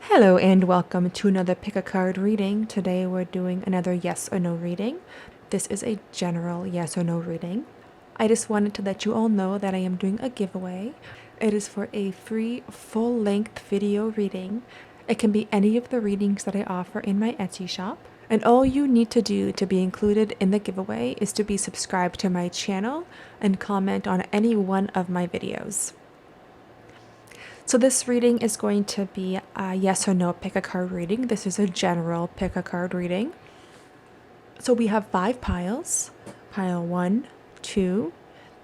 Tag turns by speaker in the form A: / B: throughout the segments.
A: Hello and welcome to another pick a card reading. Today we're doing another yes or no reading. This is a general yes or no reading. I just wanted to let you all know that I am doing a giveaway. It is for a free full-length video reading. It can be any of the readings that I offer in my Etsy shop. And all you need to do to be included in the giveaway is to be subscribed to my channel and comment on any one of my videos. So this reading is going to be a yes or no pick a card reading. This is a general pick a card reading. So we have 5 piles. Pile 1, 2,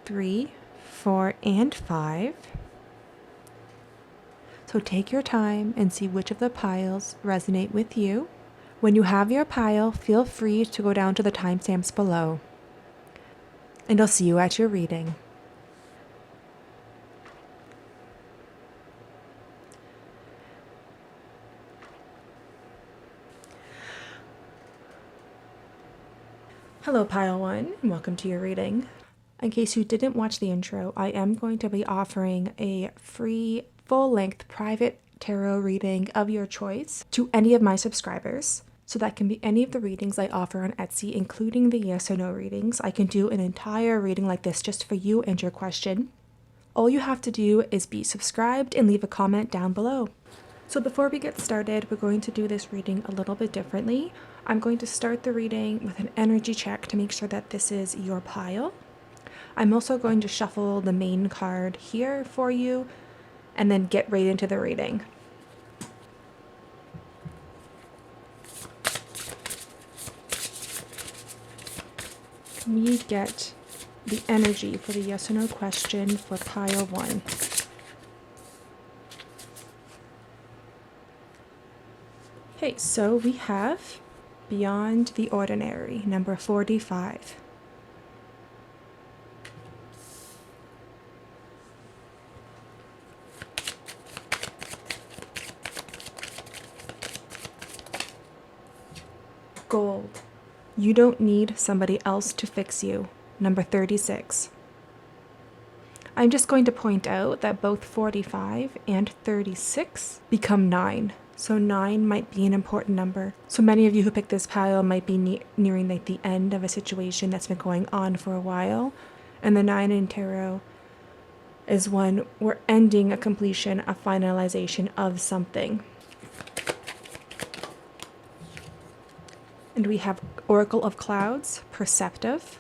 A: 3, 4, and 5. So take your time and see which of the piles resonate with you. When you have your pile, feel free to go down to the timestamps below. And I'll see you at your reading. Hello Pile 1, and welcome to your reading. In case you didn't watch the intro, I am going to be offering a free, full-length private tarot reading of your choice to any of my subscribers. So that can be any of the readings I offer on Etsy, including the yes or no readings. I can do an entire reading like this just for you and your question. All you have to do is be subscribed and leave a comment down below. So before we get started, we're going to do this reading a little bit differently. I'm going to start the reading with an energy check to make sure that this is your pile. I'm also going to shuffle the main card here for you and then get right into the reading. Can we get the energy for the yes or no question for pile 1? Okay, so we have Beyond the Ordinary, number 45. Gold. You don't need somebody else to fix you, number 36. I'm just going to point out that both 45 and 36 become 9. So 9 might be an important number. So many of you who picked this pile might be nearing like the end of a situation that's been going on for a while. And the 9 in tarot is when we're ending a completion, a finalization of something. And we have Oracle of Clouds, Perceptive.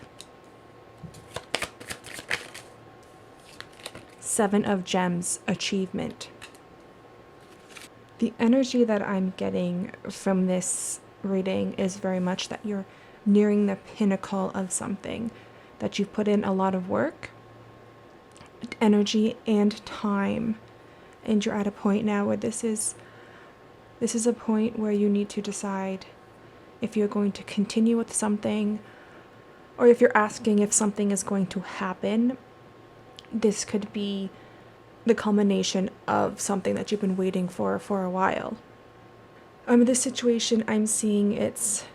A: 7 of Gems, Achievement. The energy that I'm getting from this reading is very much that you're nearing the pinnacle of something, that you've put in a lot of work, energy, and time, and you're at a point now where this is a point where you need to decide if you're going to continue with something, or if you're asking if something is going to happen. This could be the culmination of something that you've been waiting for a while. This situation, I'm seeing it's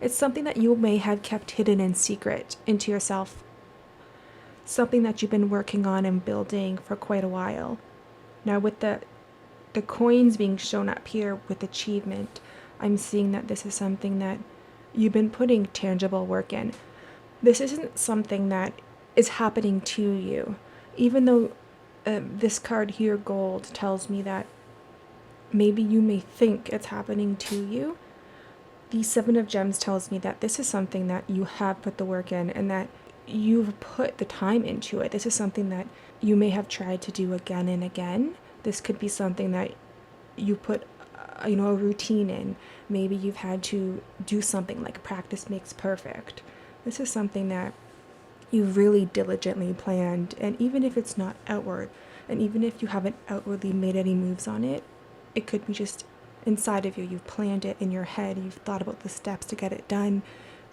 A: something that you may have kept hidden in secret into yourself, something that you've been working on and building for quite a while. Now with the coins being shown up here with achievement, I'm seeing that this is something that you've been putting tangible work in. This isn't something that is happening to you, even though this card here, gold, tells me that maybe you may think it's happening to you. The 7 of Gems tells me that this is something that you have put the work in and that you've put the time into it. This is something that you may have tried to do again and again. This could be something that you put a routine in. Maybe you've had to do something like practice makes perfect. This is something that you really diligently planned, and even if it's not outward, and even if you haven't outwardly made any moves on it, it could be just inside of you. You've planned it in your head, you've thought about the steps to get it done,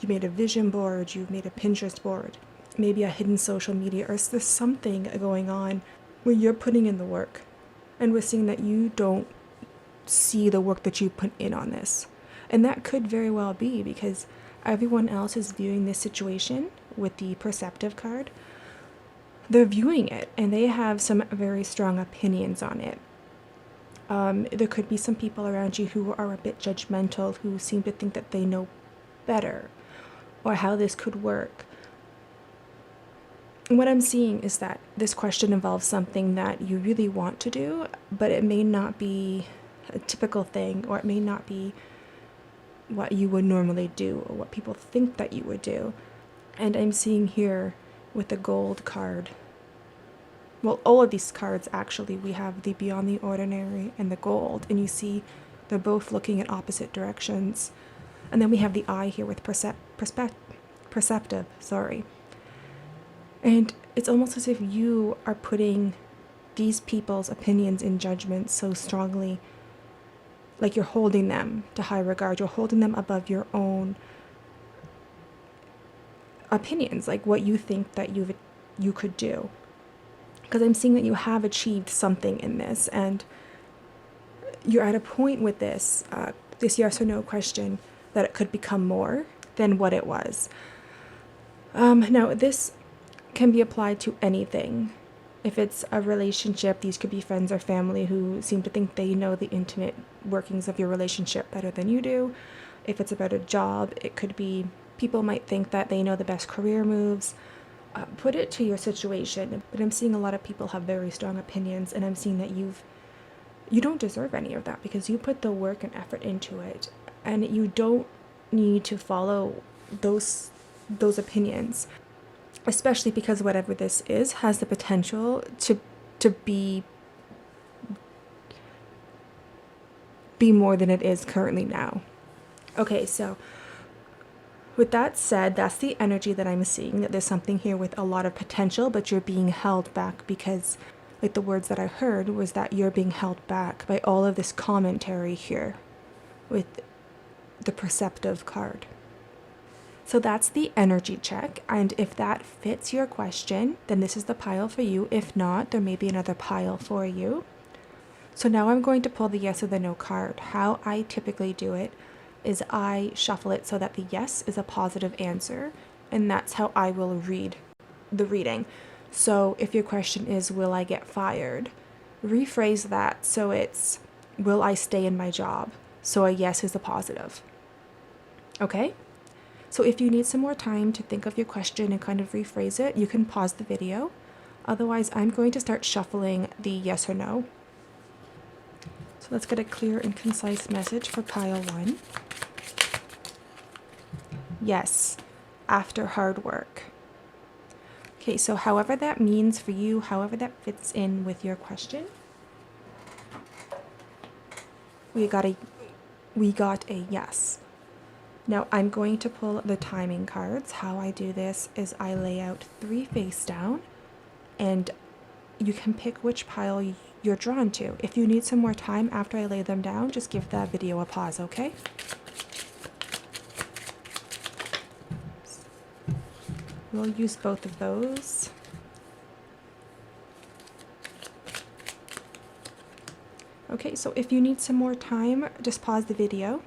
A: you made a vision board, you've made a Pinterest board, maybe a hidden social media, or there's something going on where you're putting in the work, and we're seeing that you don't see the work that you put in on this. And that could very well be because everyone else is viewing this situation with the Perceptive card. They're viewing it and they have some very strong opinions on it. There could be some people around you who are a bit judgmental, who seem to think that they know better or how this could work. What I'm seeing is that this question involves something that you really want to do, but it may not be a typical thing, or it may not be what you would normally do or what people think that you would do. And I'm seeing here with the gold card, well, all of these cards actually, we have the Beyond the Ordinary and the gold, and you see they're both looking in opposite directions. And then we have the eye here with perceptive, sorry. And it's almost as if you are putting these people's opinions and judgments so strongly, like you're holding them to high regard, you're holding them above your own opinions, like what you think that you could do. Because I'm seeing that you have achieved something in this, and you're at a point with this yes or no question that it could become more than what it was. Now, this can be applied to anything. If it's a relationship, these could be friends or family who seem to think they know the intimate workings of your relationship better than you do. If it's about a job, it could be people might think that they know the best career moves. Put it to your situation. But I'm seeing a lot of people have very strong opinions, and I'm seeing that you don't deserve any of that because you put the work and effort into it, and you don't need to follow those opinions, especially because whatever this is has the potential to be more than it is currently now. Okay, so with that said, that's the energy that I'm seeing, that there's something here with a lot of potential, but you're being held back because, like, the words that I heard was that you're being held back by all of this commentary here with the perceptive card. So that's the energy check, and if that fits your question, then this is the pile for you. If not, there may be another pile for you. So now I'm going to pull the yes or the no card. How I typically do it is I shuffle it so that the yes is a positive answer, and that's how I will read the reading. So if your question is, will I get fired? Rephrase that so it's, will I stay in my job? So a yes is a positive. Okay? So if you need some more time to think of your question and kind of rephrase it, you can pause the video. Otherwise, I'm going to start shuffling the yes or no. So let's get a clear and concise message for pile 1. Yes, after hard work. Okay, so however that means for you, however that fits in with your question, we got a yes. Now I'm going to pull the timing cards. How I do this is I lay out 3 face down, and you can pick which pile you're drawn to. If you need some more time after I lay them down, just give that video a pause, okay? We'll use both of those. Okay, so if you need some more time, just pause the video.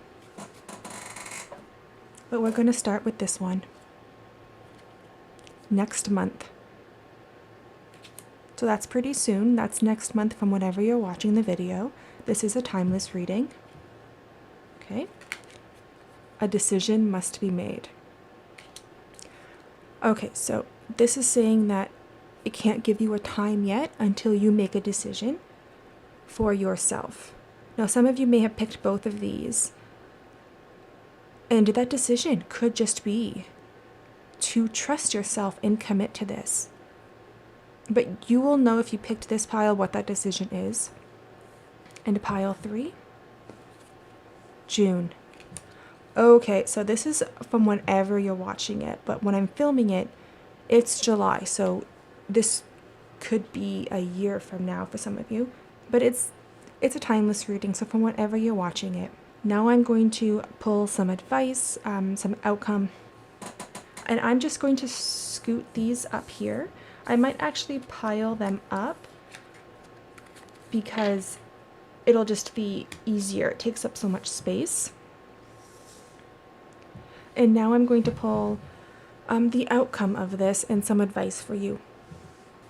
A: But we're going to start with this one. Next month. So that's pretty soon. That's next month from whenever you're watching the video. This is a timeless reading. Okay. A decision must be made. Okay, so this is saying that it can't give you a time yet until you make a decision for yourself. Now, some of you may have picked both of these, and that decision could just be to trust yourself and commit to this. But you will know if you picked this pile what that decision is. And pile 3, June. Okay, so this is from whenever you're watching it, but when I'm filming it, it's July, so this could be a year from now for some of you, but it's a timeless reading, so from whenever you're watching it. Now I'm going to pull some advice, some outcome, and I'm just going to scoot these up here. I might actually pile them up because it'll just be easier. It takes up so much space. And now I'm going to pull the outcome of this and some advice for you.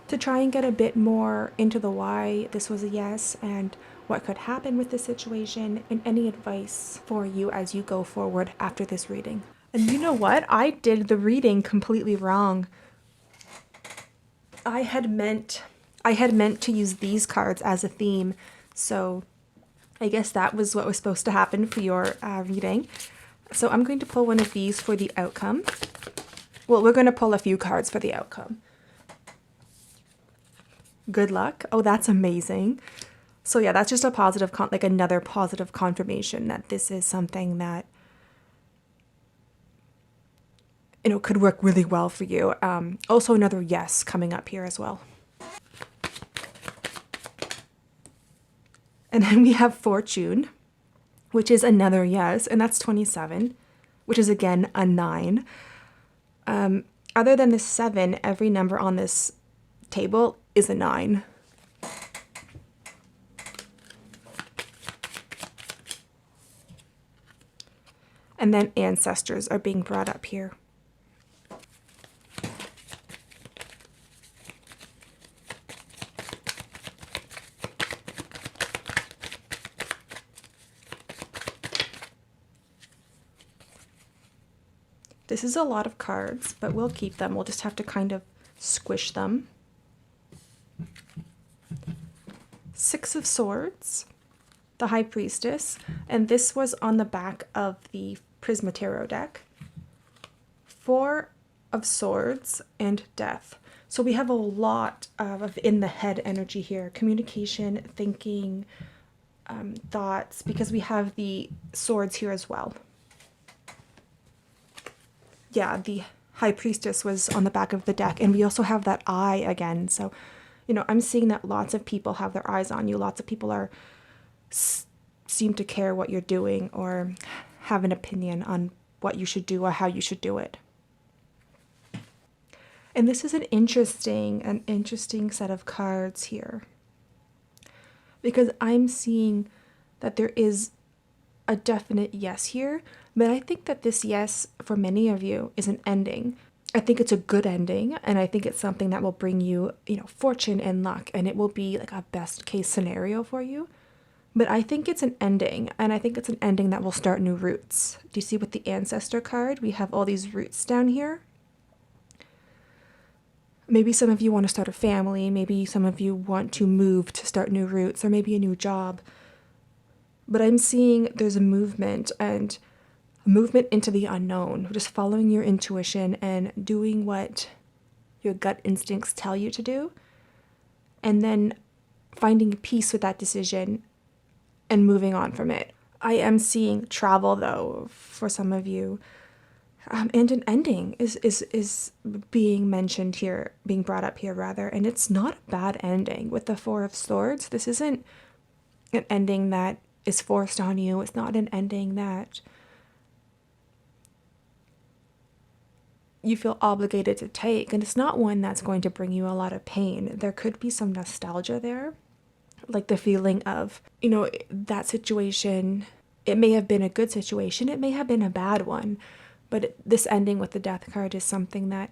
A: to try and get a bit more into the why this was a yes and what could happen with the situation, and any advice for you as you go forward after this reading. And you know what? I did the reading completely wrong. I had meant to use these cards as a theme, so I guess that was what was supposed to happen for your reading. So I'm going to pull one of these for the outcome. Well, we're going to pull a few cards for the outcome. Good luck. Oh, that's amazing. So yeah, that's just a positive, like another positive confirmation that this is something that, you know, could work really well for you. Also another yes coming up here as well. And then we have Fortune, which is another yes, and that's 27, which is again a 9. Other than the 7, every number on this table is a 9. And then ancestors are being brought up here. This is a lot of cards, but we'll keep them. We'll just have to kind of squish them. 6 of Swords, the High Priestess, and this was on the back of the Prisma Tarot deck. 4 of Swords and Death. So we have a lot of in the head energy here. Communication, thinking, thoughts, because we have the swords here as well. Yeah, the High Priestess was on the back of the deck, and we also have that eye again. So, you know, I'm seeing that lots of people have their eyes on you. Lots of people seem to care what you're doing or have an opinion on what you should do or how you should do it. And this is an interesting set of cards here, because I'm seeing that there is a definite yes here, but I think that this yes for many of you is an ending. I think it's a good ending, and I think it's something that will bring you, you know, fortune and luck, and it will be like a best case scenario for you. But I think it's an ending, and I think it's an ending that will start new roots. Do you see with the ancestor card, we have all these roots down here? Maybe some of you want to start a family, maybe some of you want to move to start new roots, or maybe a new job. But I'm seeing there's a movement, and a movement into the unknown, just following your intuition and doing what your gut instincts tell you to do, and then finding peace with that decision and moving on from it. I am seeing travel, though, for some of you, and an ending is being mentioned here, being brought up here rather, and it's not a bad ending. With the 4 of Swords, this isn't an ending that is forced on you. It's not an ending that you feel obligated to take, and it's not one that's going to bring you a lot of pain. There could be some nostalgia there, like the feeling of, you know, that situation, it may have been a good situation, it may have been a bad one, but this ending with the Death card is something that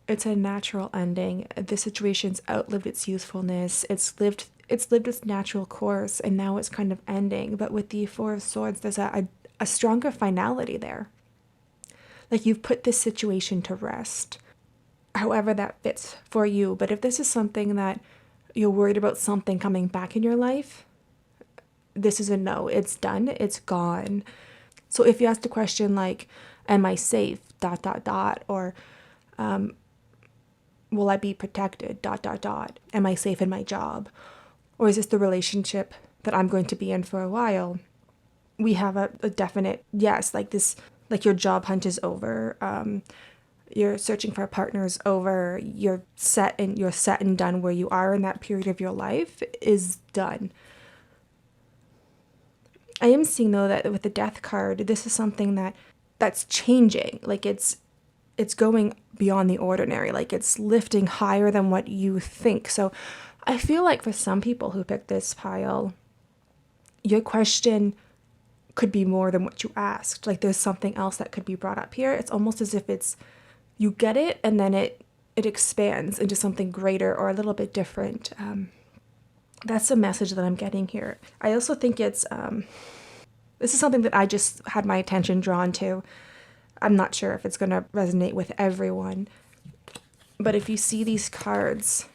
A: it's a natural ending. The situation's outlived its usefulness, it's lived its natural course, and now it's kind of ending. But with the 4 of Swords, there's a stronger finality there. Like, you've put this situation to rest, however that fits for you. But if this is something that you're worried about something coming back in your life, this is a no. It's done. It's gone. So if you ask the question like, am I safe, ... or will I be protected, ... am I safe in my job? Or is this the relationship that I'm going to be in for a while? We have a definite yes, like this, like your job hunt is over. You're searching for a partner is over. You're set and done where you are in that period of your life is done. I am seeing, though, that with the Death card, this is something that's changing. Like, it's going beyond the ordinary. Like, it's lifting higher than what you think. So I feel like for some people who picked this pile, your question could be more than what you asked. Like, there's something else that could be brought up here. It's almost as if you get it, and then it it expands into something greater or a little bit different. That's the message that I'm getting here. I also think it's, this is something that I just had my attention drawn to. I'm not sure if it's going to resonate with everyone. But if you see these cards,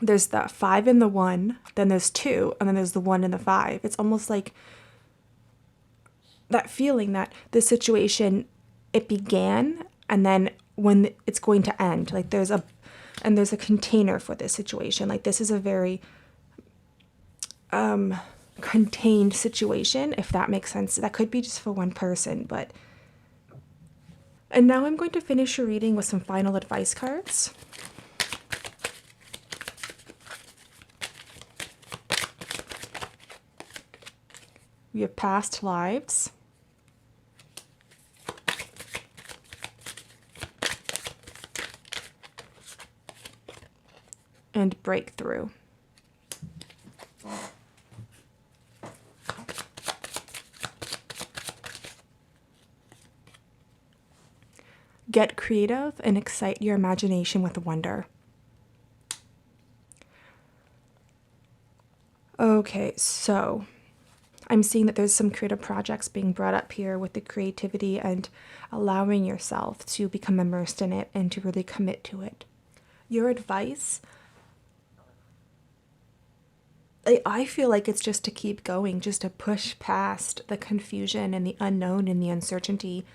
A: there's the 5 and the 1, then there's 2, and then there's the 1 and the 5. It's almost like that feeling that the situation, it began, and then when it's going to end, like there's a container for this situation. Like this is a very contained situation, if that makes sense. That could be just for one person, but... And now I'm going to finish your reading with some final advice cards. We have past lives. And breakthrough. Get creative and excite your imagination with wonder. Okay, so I'm seeing that there's some creative projects being brought up here with the creativity and allowing yourself to become immersed in it and to really commit to it. Your advice, I feel like it's just to keep going, just to push past the confusion and the unknown and the uncertainty,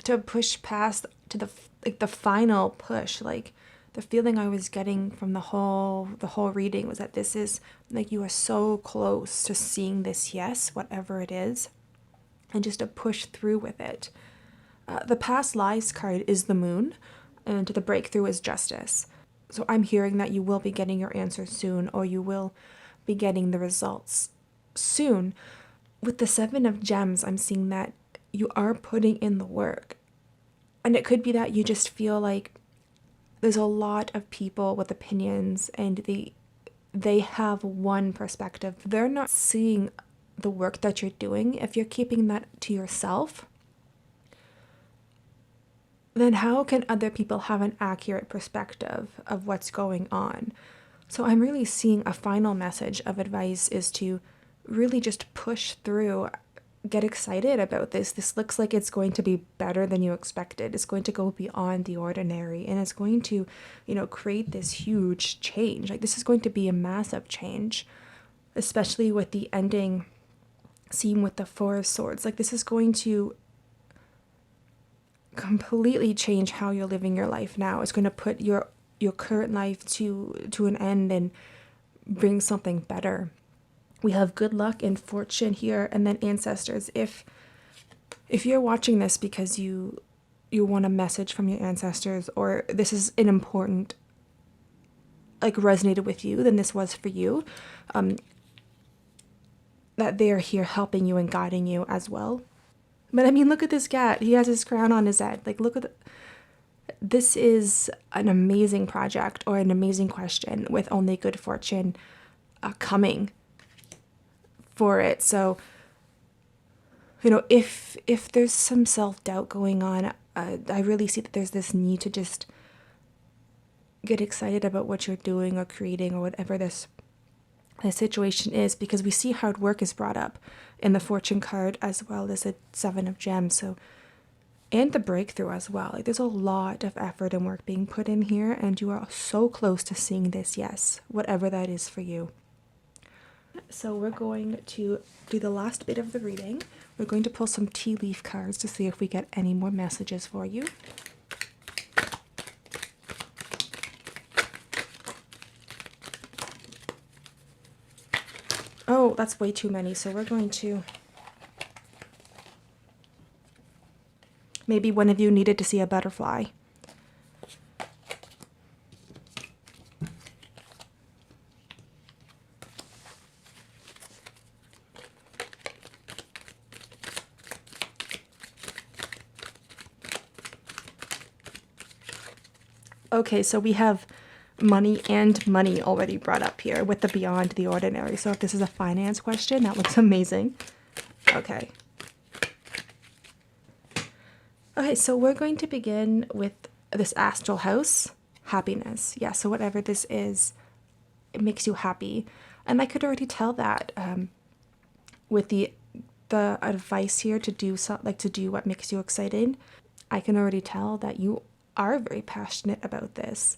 A: to push past to the final push. Like the feeling I was getting from the whole reading was that this is like you are so close to seeing this yes, whatever it is, and just to push through with it. The past lives card is the moon, and the breakthrough is justice. So I'm hearing that you will be getting your answer soon, or you will be getting the results soon. With the 7 of gems, I'm seeing that you are putting in the work. And it could be that you just feel like there's a lot of people with opinions and they have one perspective. They're not seeing the work that you're doing. If you're keeping that to yourself, then how can other people have an accurate perspective of what's going on? So I'm really seeing a final message of advice is to really just push through, get excited about this. This looks like it's going to be better than you expected. It's going to go beyond the ordinary, and it's going to, create this huge change. Like this is going to be a massive change, especially with the ending scene with the 4 of Swords. Like this is going to completely change how you're living your life now. It's going to put your current life to an end and bring something better. We have good luck and fortune here, and then ancestors. If you're watching this because you want a message from your ancestors, or this is an important, resonated with you, then this was for you. That they are here helping you and guiding you as well. But I mean, look at this cat. He has his crown on his head. Like, look at this is an amazing project or an amazing question with only good fortune coming for it. So, if there's some self-doubt going on, I really see that there's this need to just get excited about what you're doing or creating or whatever this situation is, because we see hard work is brought up in the fortune card as well as the 7 of gems. So, and the breakthrough as well. Like there's a lot of effort and work being put in here, and you are so close to seeing this yes, whatever that is for you. So we're going to do the last bit of the reading. We're going to pull some tea leaf cards to see if we get any more messages for you. Oh, that's way too many. So we're going to... Maybe one of you needed to see a butterfly. Okay, so we have money and money already brought up here with the beyond the ordinary. So if this is a finance question, that looks amazing. Okay. Okay, so we're going to begin with this astral house, happiness. Yeah, so whatever this is, it makes you happy. And I could already tell that with the advice here to do to do what makes you excited. I can already tell that you are very passionate about this.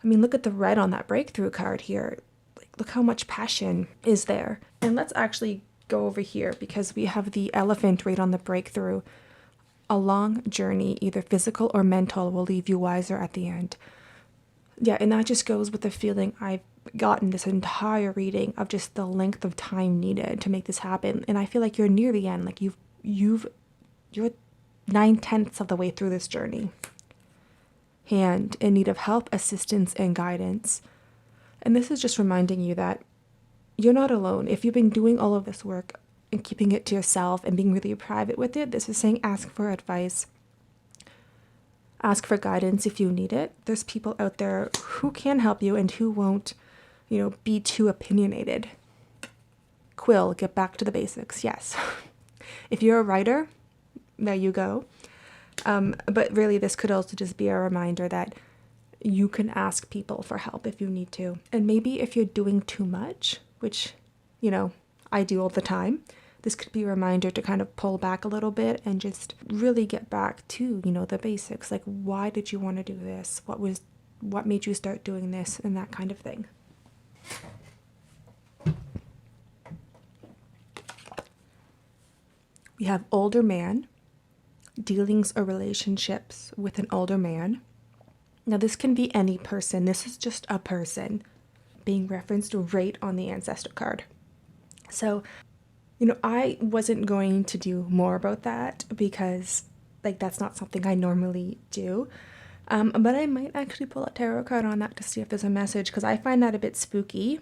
A: I mean, look at the red on that breakthrough card here. Like, look how much passion is there. And let's actually go over here because we have the elephant right on the breakthrough. A long journey, either physical or mental, will leave you wiser at the end. Yeah, and that just goes with the feeling I've gotten this entire reading of just the length of time needed to make this happen. And I feel like you're near the end. Like you're 9/10 of the way through this journey. And in need of help, assistance, and guidance. And this is just reminding you that you're not alone. If you've been doing all of this work and keeping it to yourself and being really private with it, this is saying ask for advice. Ask for guidance if you need it. There's people out there who can help you and who won't, be too opinionated. Quill, get back to the basics. Yes. If you're a writer, there you go. But really, this could also just be a reminder that you can ask people for help if you need to. And maybe if you're doing too much, which, I do all the time, this could be a reminder to kind of pull back a little bit and just really get back to, the basics. Like, why did you want to do this? What made you start doing this? And that kind of thing. We have older man, dealings or relationships with an older man. Now, this can be any person. This is just a person being referenced right on the ancestor card. So, I wasn't going to do more about that because, that's not something I normally do. But I might actually pull a tarot card on that to see if there's a message because I find that a bit spooky.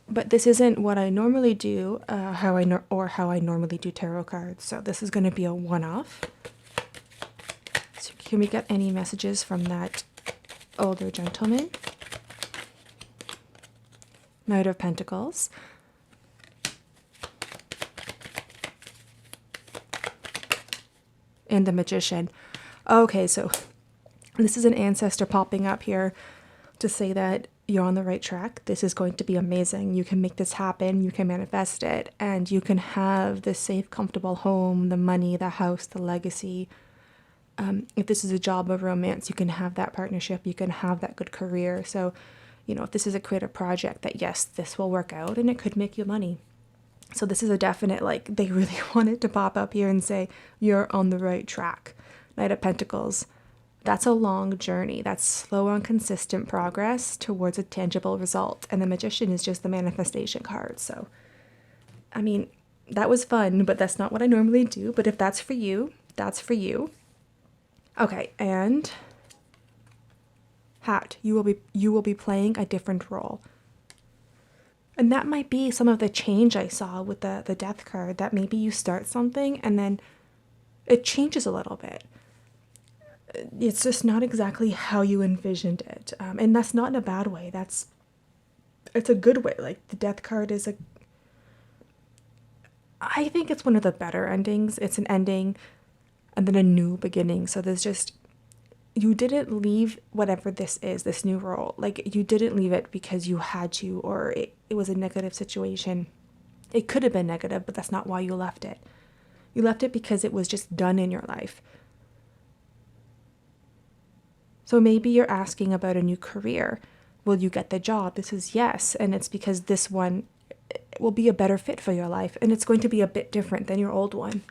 A: But this isn't what I normally do, how I normally do tarot cards. So this is going to be a one-off. So can we get any messages from that older gentleman? Knight of Pentacles. And the Magician. Okay, so this is an ancestor popping up here to say that you're on the right track. This is going to be amazing. You can make this happen. You can manifest it. And you can have the safe, comfortable home, the money, the house, the legacy. If this is a job or romance, you can have that partnership. You can have that good career. So, if this is a creative project, that yes, this will work out and it could make you money. So this is a definite, they really wanted to pop up here and say, you're on the right track. Knight of Pentacles. That's a long journey. That's slow and consistent progress towards a tangible result. And the Magician is just the manifestation card. So, that was fun, but that's not what I normally do. But if that's for you, that's for you. Okay, and Hat. You will be playing a different role. And that might be some of the change I saw with the Death card, that maybe you start something and then it changes a little bit. It's just not exactly how you envisioned it. And that's not in a bad way. It's a good way. The Death card is I think it's one of the better endings. It's an ending and then a new beginning. So you didn't leave whatever this is, this new role. You didn't leave it because you had to, or it was a negative situation. It could have been negative, but that's not why you left it. You left it because it was just done in your life. So maybe you're asking about a new career. Will you get the job? This is yes. And it's because this one will be a better fit for your life. And it's going to be a bit different than your old one.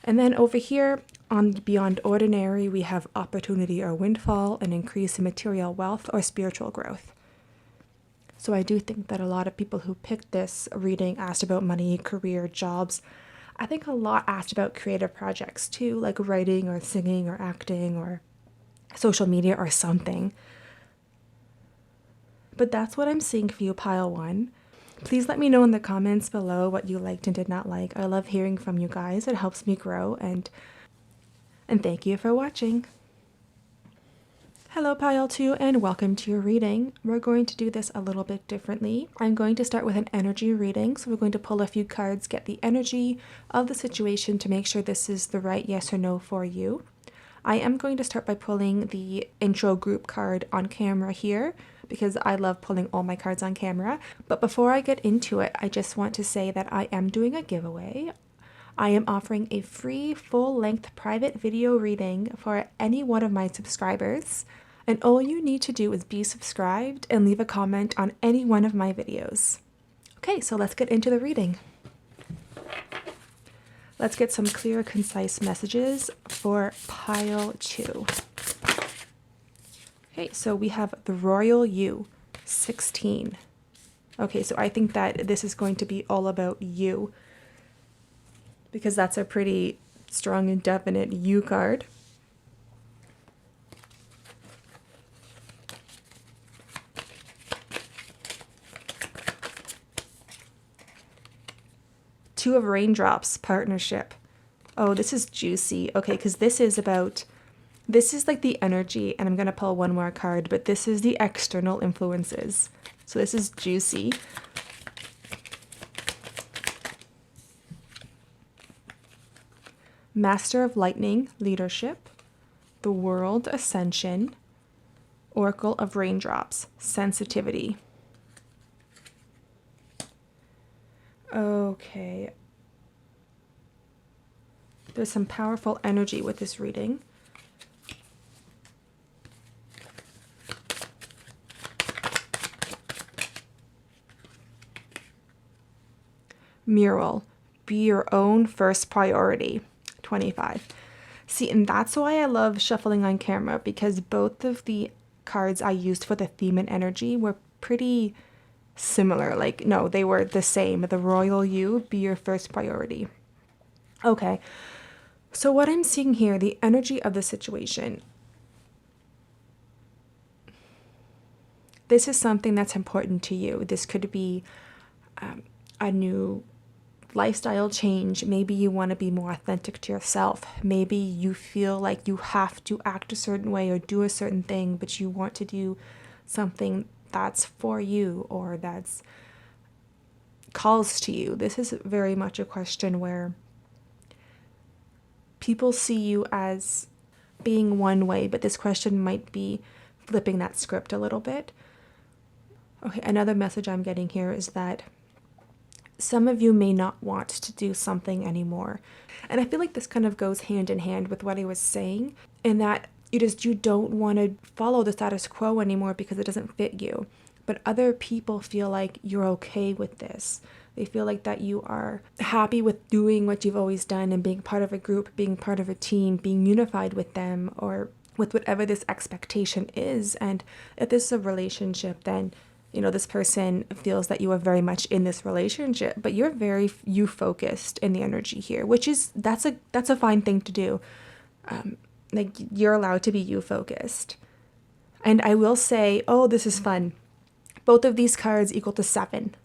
A: And then over here on Beyond Ordinary, we have opportunity or windfall, an increase in material wealth or spiritual growth. So I do think that a lot of people who picked this reading asked about money, career, jobs. I think a lot asked about creative projects too, like writing or singing or acting or social media or something. But that's what I'm seeing for you, pile one. Please let me know in the comments below what you liked and did not like. I love hearing from you guys. It helps me grow, and thank you for watching. Hello Pile 2 and welcome to your reading. We're going to do this a little bit differently. I'm going to start with an energy reading. So we're going to pull a few cards, get the energy of the situation to make sure this is the right yes or no for you. I am going to start by pulling the intro group card on camera here because I love pulling all my cards on camera. But before I get into it, I just want to say that I am doing a giveaway. I am offering a free full-length private video reading for any one of my subscribers. And all you need to do is be subscribed and leave a comment on any one of my videos. Okay, so let's get into the reading. Let's get some clear, concise messages for Pile 2. Okay, so we have the Royal You, 16. Okay, so I think that this is going to be all about you, because that's a pretty strong and definite you card. Two of Raindrops, partnership. Oh, this is juicy. Okay, because this is like the energy, and I'm going to pull one more card, but this is the external influences. So this is juicy. Master of Lightning, leadership. The World, ascension. Oracle of Raindrops, sensitivity. Okay. There's some powerful energy with this reading. Mural, be your own first priority, 25. See, and that's why I love shuffling on camera, because both of the cards I used for the theme and energy were pretty similar. Like, no, they were the same. The Royal You, be your first priority. Okay, so what I'm seeing here, the energy of the situation. This is something that's important to you. This could be a new lifestyle change. Maybe you want to be more authentic to yourself. Maybe you feel like you have to act a certain way or do a certain thing, but you want to do something that's for you or that's calls to you. This is very much a question where people see you as being one way, but this question might be flipping that script a little bit. Okay, another message I'm getting here is that some of you may not want to do something anymore. And I feel like this kind of goes hand in hand with what I was saying, in that you don't want to follow the status quo anymore because it doesn't fit you. But other people feel like you're okay with this. They feel like that you are happy with doing what you've always done and being part of a group, being part of a team, being unified with them or with whatever this expectation is. And if this is a relationship, then this person feels that you are very much in this relationship, but you're very you focused in the energy here, which is, that's a fine thing to do. Like, you're allowed to be you focused. And I will say, oh, this is fun. Both of these cards equal to 7.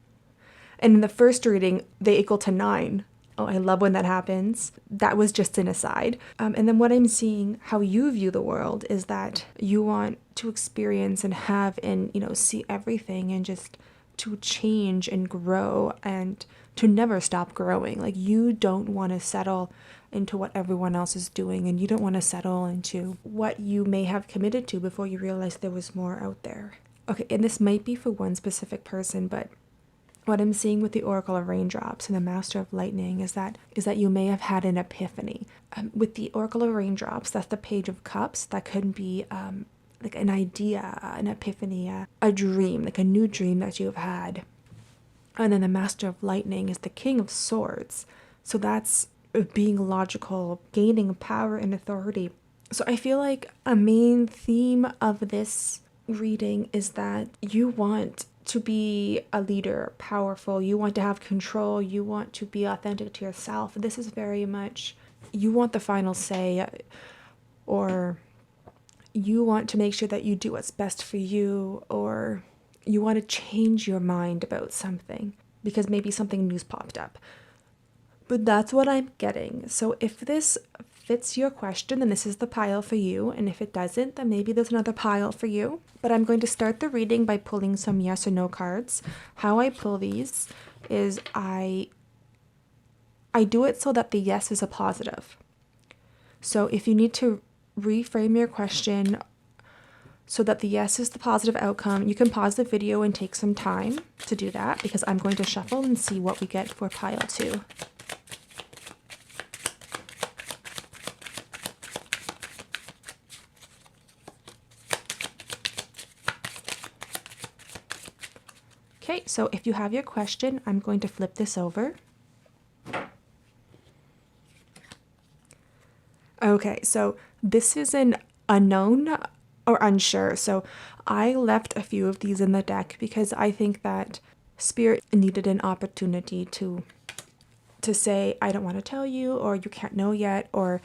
A: And in the first reading, they equal to 9. Oh, I love when that happens. That was just an aside. And then what I'm seeing, how you view the world, is that you want to experience and have and, see everything and just to change and grow and to never stop growing. Like, you don't want to settle into what everyone else is doing, and you don't want to settle into what you may have committed to before you realize there was more out there. Okay, and this might be for one specific person, but what I'm seeing with the Oracle of Raindrops and the Master of Lightning is that you may have had an epiphany. With the Oracle of Raindrops, that's the Page of Cups. That could be like an idea, an epiphany, a dream, like a new dream that you have had. And then the Master of Lightning is the King of Swords. So that's being logical, gaining power and authority. So I feel like a main theme of this reading is that you want to be a leader, powerful, you want to have control, you want to be authentic to yourself. This is very much, you want the final say, or you want to make sure that you do what's best for you, or you want to change your mind about something because maybe something new's popped up. But that's what I'm getting. So if this fits your question, then this is the pile for you. And if it doesn't, then maybe there's another pile for you. But I'm going to start the reading by pulling some yes or no cards. How I pull these is I do it so that the yes is a positive. So if you need to reframe your question so that the yes is the positive outcome, you can pause the video and take some time to do that, because I'm going to shuffle and see what we get for pile 2. Okay, so if you have your question, I'm going to flip this over. Okay, so this is an unknown or unsure. So I left a few of these in the deck because I think that Spirit needed an opportunity to say, I don't want to tell you, or you can't know yet, or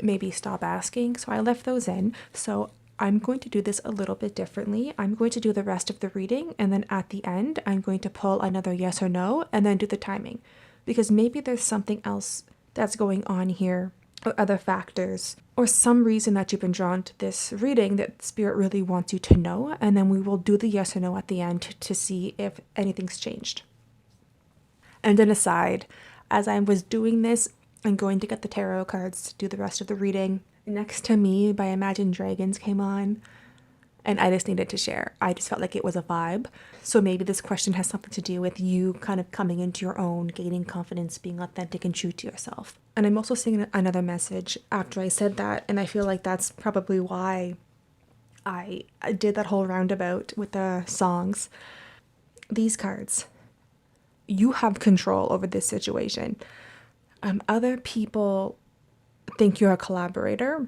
A: maybe stop asking. So I left those in. So I'm going to do this a little bit differently. I'm going to do the rest of the reading, and then at the end, I'm going to pull another yes or no, and then do the timing. Because maybe there's something else that's going on here, or other factors, or some reason that you've been drawn to this reading that Spirit really wants you to know, and then we will do the yes or no at the end to see if anything's changed. And an aside, as I was doing this, I'm going to get the tarot cards to do the rest of the reading. Next to Me by Imagine Dragons came on, and I just needed to share. I just felt like it was a vibe. So maybe this question has something to do with you kind of coming into your own, gaining confidence, being authentic and true to yourself. And I'm also seeing another message after I said that, and I feel like that's probably why I did that whole roundabout with the songs. These cards, you have control over this situation. Other people think you're a collaborator,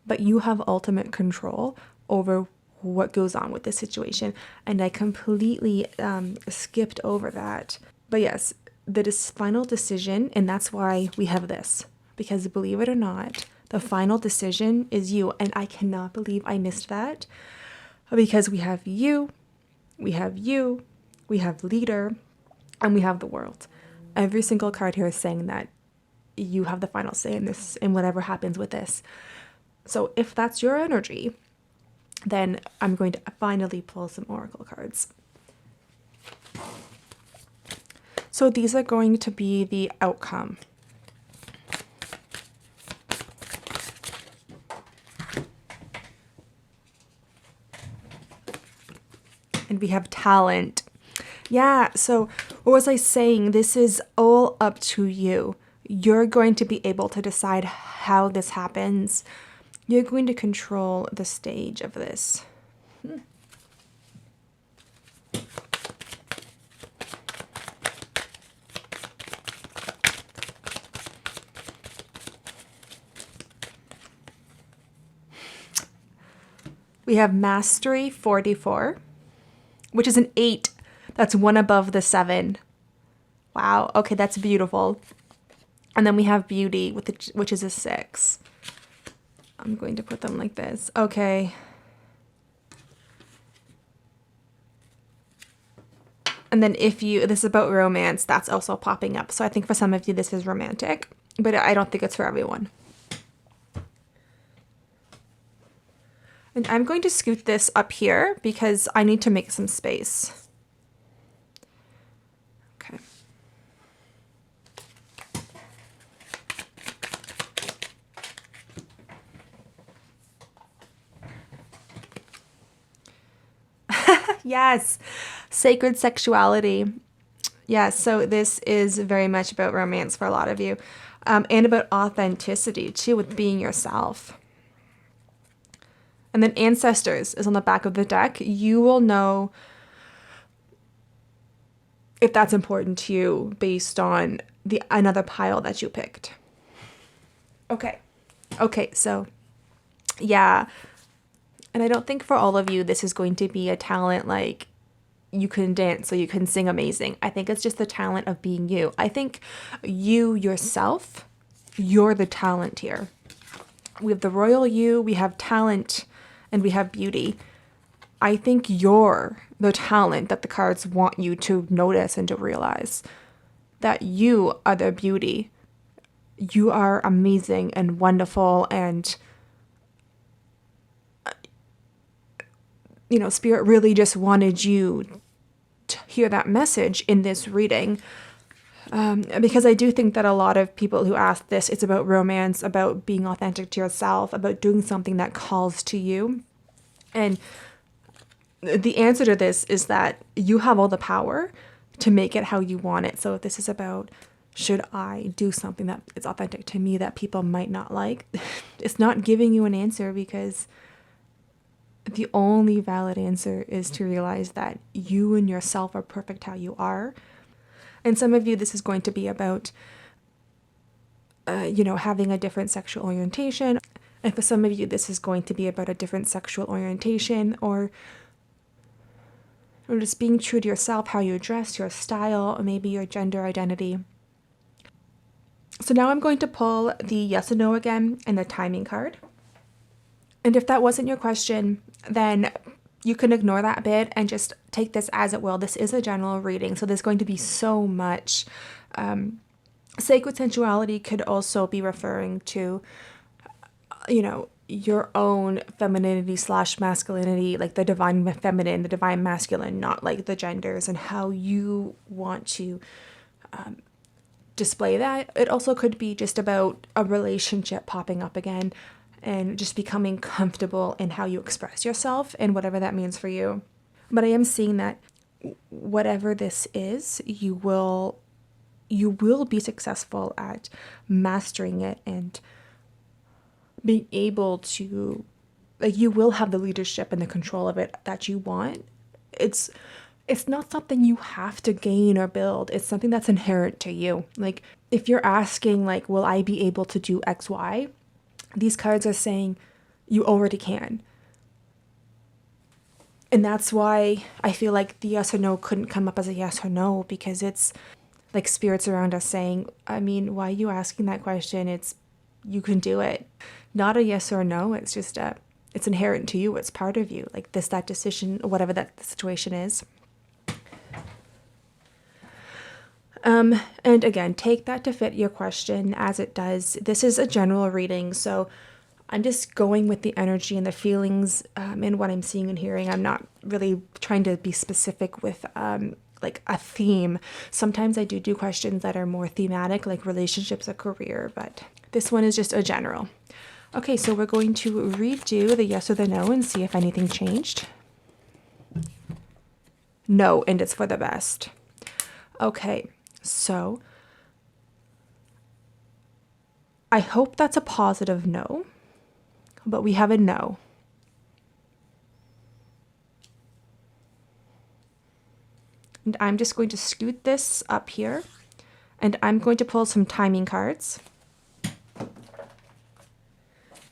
A: but you have ultimate control over what goes on with this situation. And I completely skipped over that. But yes, the final decision, and that's why we have this, because believe it or not, the final decision is you. And I cannot believe I missed that, because we have you, we have leader, and we have the world. Every single card here is saying that you have the final say in this, in whatever happens with this. So if that's your energy, then I'm going to finally pull some oracle cards. So these are going to be the outcome. And we have talent. Yeah, so what was I saying? This is all up to you. You're going to be able to decide how this happens. You're going to control the stage of this. We have Mastery 44, which is an 8. That's one above the 7. Wow. Okay, that's beautiful. And then we have Beauty, which is a 6. I'm going to put them like this. Okay. And then this is about romance, that's also popping up. So I think for some of you this is romantic, but I don't think it's for everyone. And I'm going to scoot this up here because I need to make some space. Okay. Yes, sacred sexuality. Yes, so this is very much about romance for a lot of you, and about authenticity too, with being yourself. And then Ancestors is on the back of the deck. You will know if that's important to you based on another pile that you picked. Okay, so yeah. And I don't think for all of you this is going to be a talent like you can dance or you can sing amazing. I think it's just the talent of being you. I think you yourself, you're the talent here. We have the royal you, we have talent, and we have beauty. I think you're the talent that the cards want you to notice and to realize. That you are the beauty. you are amazing and wonderful, and Spirit really just wanted you to hear that message in this reading. Because I do think that a lot of people who ask this, it's about romance, about being authentic to yourself, about doing something that calls to you. And the answer to this is that you have all the power to make it how you want it. So if this is about, should I do something that is authentic to me that people might not like, it's not giving you an answer, because the only valid answer is to realize that you and yourself are perfect how you are. And some of you, this is going to be about, having a different sexual orientation. And for some of you, this is going to be about a different sexual orientation, or just being true to yourself, how you dress, your style, or maybe your gender identity. So now I'm going to pull the yes or no again and the timing card. And if that wasn't your question, then you can ignore that bit and just take this as it will. This is a general reading, so there's going to be so much. Sacred sensuality could also be referring to, your own femininity / masculinity, like the divine feminine, the divine masculine, not like the genders, and how you want to display that. It also could be just about a relationship popping up again, and just becoming comfortable in how you express yourself and whatever that means for you. But I am seeing that whatever this is, you will be successful at mastering it and being able to, you will have the leadership and the control of it that you want. It's not something you have to gain or build. It's something that's inherent to you. Like, if you're asking, will I be able to do X, Y? These cards are saying you already can. And that's why I feel like the yes or no couldn't come up as a yes or no, because it's like spirits around us saying, why are you asking that question? You can do it. Not a yes or no. It's just it's inherent to you. It's part of you. Like that decision, whatever that situation is. And again, take that to fit your question as it does. This is a general reading, so I'm just going with the energy and the feelings and what I'm seeing and hearing. I'm not really trying to be specific with a theme. Sometimes I do questions that are more thematic, like relationships or career, but this one is just a general. Okay, so we're going to redo the yes or the no and see if anything changed. No, and it's for the best. Okay. So I hope that's a positive no, but we have a no. And I'm just going to scoot this up here, and I'm going to pull some timing cards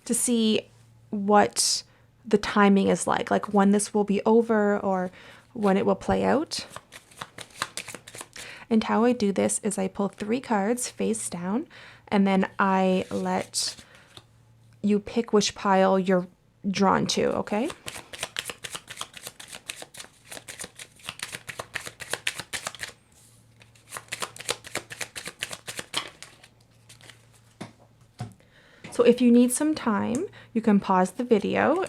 A: to see what the timing is like when this will be over or when it will play out. And how I do this is I pull 3 cards face down, and then I let you pick which pile you're drawn to, okay? So if you need some time, you can pause the video.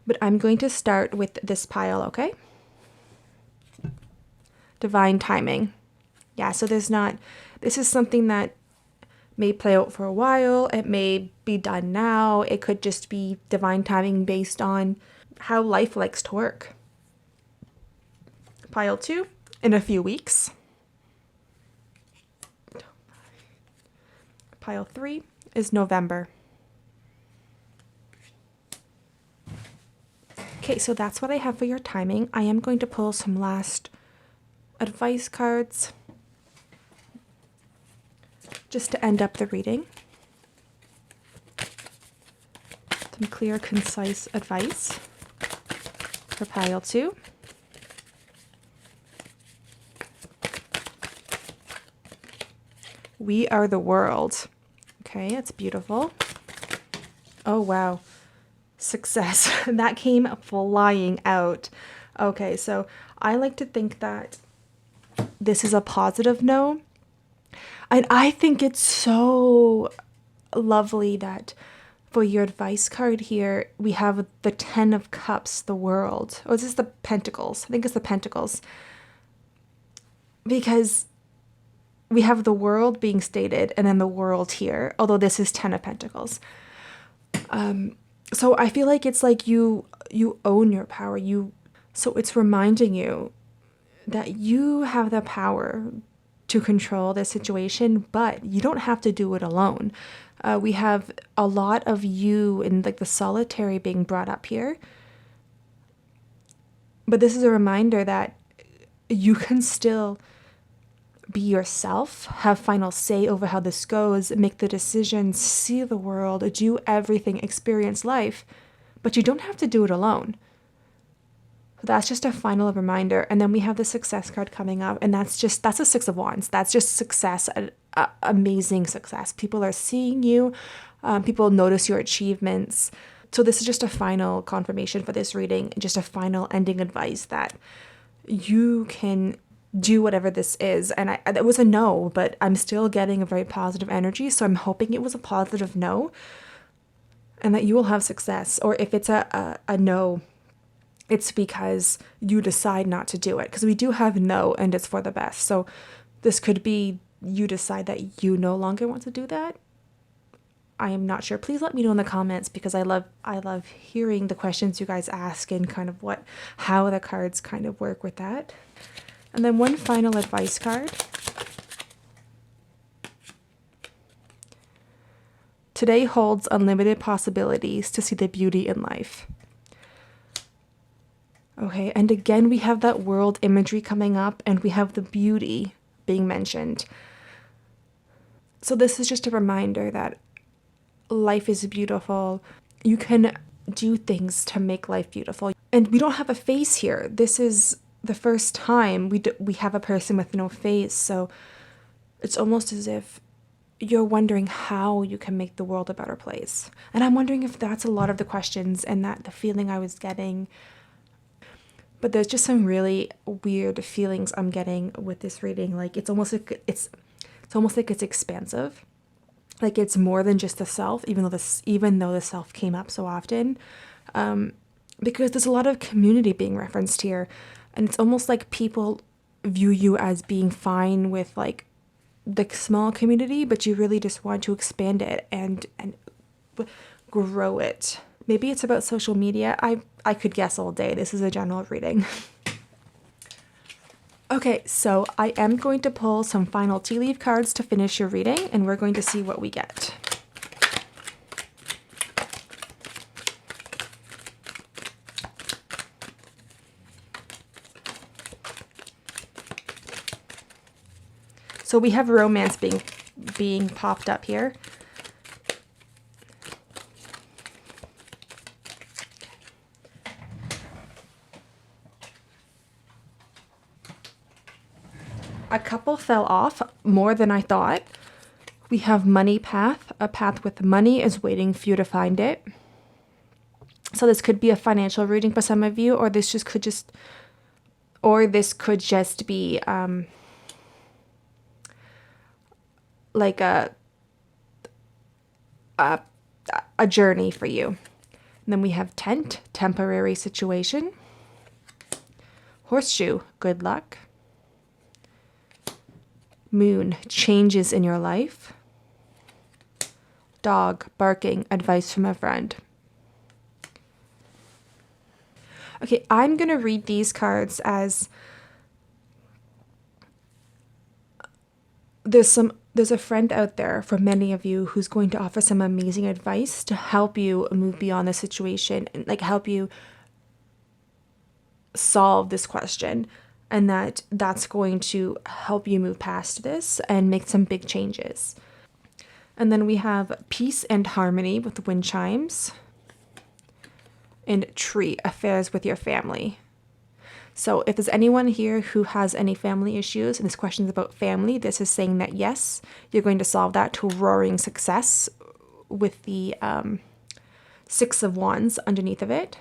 A: But I'm going to start with this pile, okay? Divine timing. Yeah, so this is something that may play out for a while. It may be done now. It could just be divine timing based on how life likes to work. Pile 2, in a few weeks. Pile 3 is November. Okay, so that's what I have for your timing. I am going to pull some last advice cards just to end up the reading. Some clear, concise advice for pile 2. We are the world. Okay, it's beautiful. Oh, wow. Success. That came flying out. Okay, so I like to think that this is a positive no. And I think it's so lovely that for your advice card here, we have the 10 of Cups, the World. Oh, is this the Pentacles? I think it's the Pentacles. Because we have the World being stated and then the World here, although this is 10 of Pentacles. So I feel like it's like you own your power. So it's reminding you that you have the power to control the situation, but you don't have to do it alone. We have a lot of you in like the solitary being brought up here. But this is a reminder that you can still be yourself, have final say over how this goes, make the decisions, see the world, do everything, experience life, but you don't have to do it alone. That's just a final reminder. And then we have the Success card coming up, and that's a Six of Wands. That's just success, amazing success. People are seeing you. People notice your achievements. So this is just a final confirmation for this reading, just a final ending advice that you can do whatever this is. And it was a no, but I'm still getting a very positive energy. So I'm hoping it was a positive no and that you will have success. Or if it's a no, it's because you decide not to do it. Because we do have no and it's for the best. So this could be you decide that you no longer want to do that. I am not sure. Please let me know in the comments because I love hearing the questions you guys ask and kind of how the cards kind of work with that. And then one final advice card. Today holds unlimited possibilities to see the beauty in life. Okay, and again, we have that world imagery coming up and we have the beauty being mentioned. So this is just a reminder that life is beautiful. You can do things to make life beautiful. And we don't have a face here. This is the first time we have a person with no face. So it's almost as if you're wondering how you can make the world a better place. And I'm wondering if that's a lot of the questions and that the feeling I was getting. But there's just some really weird feelings I'm getting with this reading. Like it's almost like it's expansive. Like it's more than just the self, even though the self came up so often. Because there's a lot of community being referenced here. And it's almost like people view you as being fine with like the small community, but you really just want to expand it and grow it. Maybe it's about social media. I could guess all day. This is a general reading. Okay, so I am going to pull some final tea leaf cards to finish your reading, and we're going to see what we get. So we have romance being popped up here. A couple fell off more than I thought. We have money path. A path with money is waiting for you to find it. So this could be a financial reading for some of you, or this could just be like a journey for you. And then we have tent, temporary situation. Horseshoe, good luck. Moon, changes in your life. Dog, barking, advice from a friend. Okay, I'm going to read these cards as there's a friend out there for many of you who's going to offer some amazing advice to help you move beyond the situation and like help you solve this question. And that's going to help you move past this and make some big changes. And then we have peace and harmony with wind chimes. And tree, affairs with your family. So if there's anyone here who has any family issues, and this question is about family, this is saying that yes, you're going to solve that to roaring success with the Six of Wands underneath of it.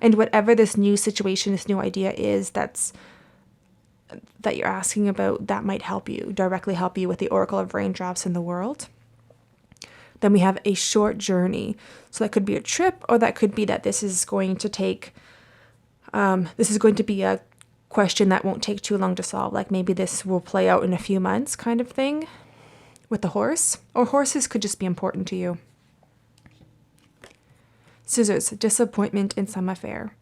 A: And whatever this new situation, this new idea is that's that you're asking about that might help you, directly help you with the Oracle of Raindrops in the World. Then we have a short journey. So that could be a trip, or that could be that this is going to be a question that won't take too long to solve. Like maybe this will play out in a few months kind of thing with the horse. Or horses could just be important to you. Scissors, disappointment in some affair.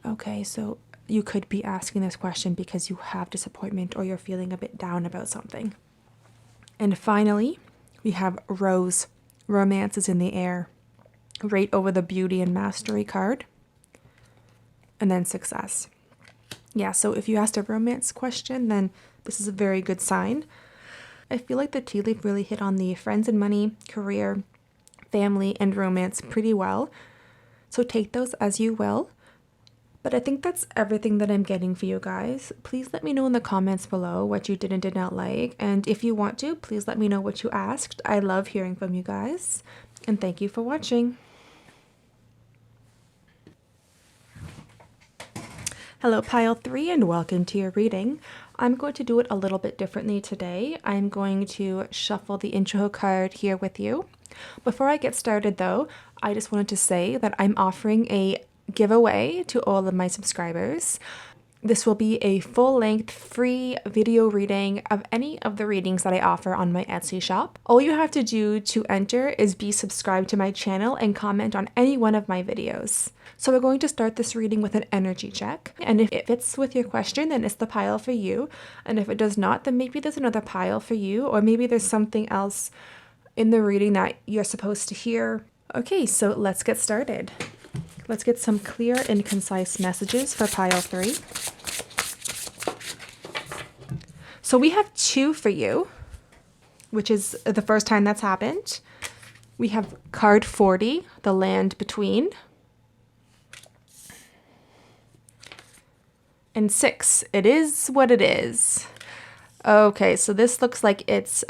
A: Okay, so you could be asking this question because you have disappointment or you're feeling a bit down about something. And finally, we have Rose. Romance is in the air. Right over the Beauty and Mastery card. And then Success. Yeah, so if you asked a romance question, then this is a very good sign. I feel like the tea leaf really hit on the friends and money, career, family, and romance pretty well. So take those as you will. But I think that's everything that I'm getting for you guys. Please let me know in the comments below what you did and did not like. And if you want to, please let me know what you asked. I love hearing from you guys. And thank you for watching. Hello Pile 3 and welcome to your reading. I'm going to do it a little bit differently today. I'm going to shuffle the intro card here with you. Before I get started though, I just wanted to say that I'm offering a giveaway to all of my subscribers. This will be a full-length free video reading of any of the readings that I offer on my Etsy shop. All you have to do to enter is be subscribed to my channel and comment on any one of my videos. So we're going to start this reading with an energy check. And if it fits with your question, then it's the pile for you. And if it does not, then maybe there's another pile for you, or maybe there's something else in the reading that you're supposed to hear. Okay, so let's get started. Let's get some clear and concise messages for pile 3. So we have 2 for you, which is the first time that's happened. We have card 40, the land between. And 6, it is what it is. Okay, so this looks like it's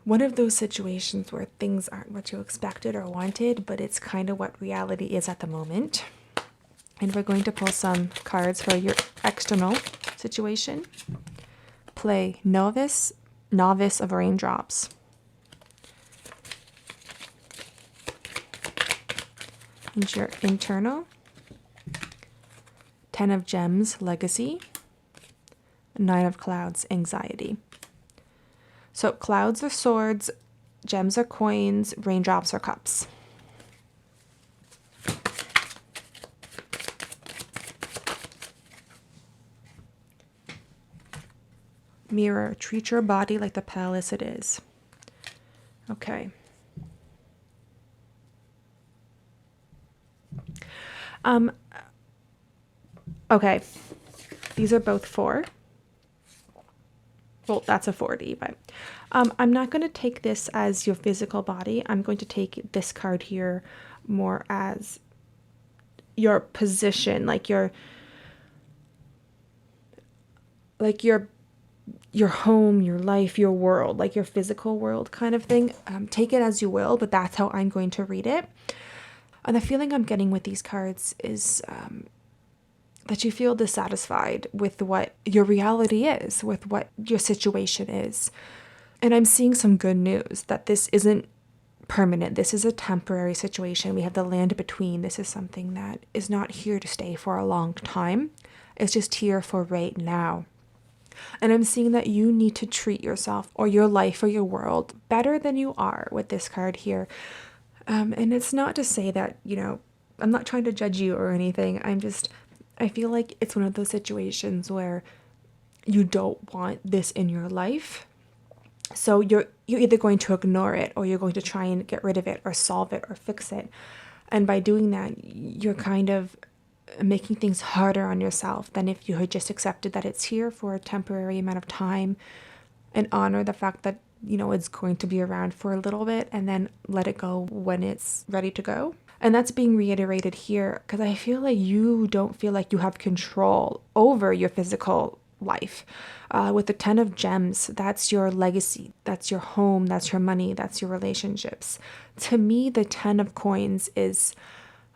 A: one of those situations where things aren't what you expected or wanted, but it's kind of what reality is at the moment. And we're going to pull some cards for your external situation. Play Novice of Raindrops. And your internal. 10 of Gems, Legacy. 9 of Clouds, Anxiety. So clouds are swords, gems are coins, raindrops are cups. Mirror, treat your body like the palace it is. Okay. Okay. These are both 4. Well, that's a 40, but I'm not going to take this as your physical body. I'm going to take this card here more as your position, like your home, your life, your world, like your physical world kind of thing. Take it as you will, but that's how I'm going to read it. And the feeling I'm getting with these cards is that you feel dissatisfied with what your reality is, with what your situation is. And I'm seeing some good news that this isn't permanent. This is a temporary situation. We have the land between. This is something that is not here to stay for a long time. It's just here for right now. And I'm seeing that you need to treat yourself or your life or your world better than you are with this card here. And it's not to say that, I'm not trying to judge you or anything. I feel like it's one of those situations where you don't want this in your life. So you're either going to ignore it or you're going to try and get rid of it or solve it or fix it. And by doing that, you're kind of making things harder on yourself than if you had just accepted that it's here for a temporary amount of time and honor the fact that, it's going to be around for a little bit and then let it go when it's ready to go. And that's being reiterated here because I feel like you don't feel like you have control over your physical life. With the 10 of Gems, that's your legacy, that's your home, that's your money, that's your relationships. To me, the 10 of Coins is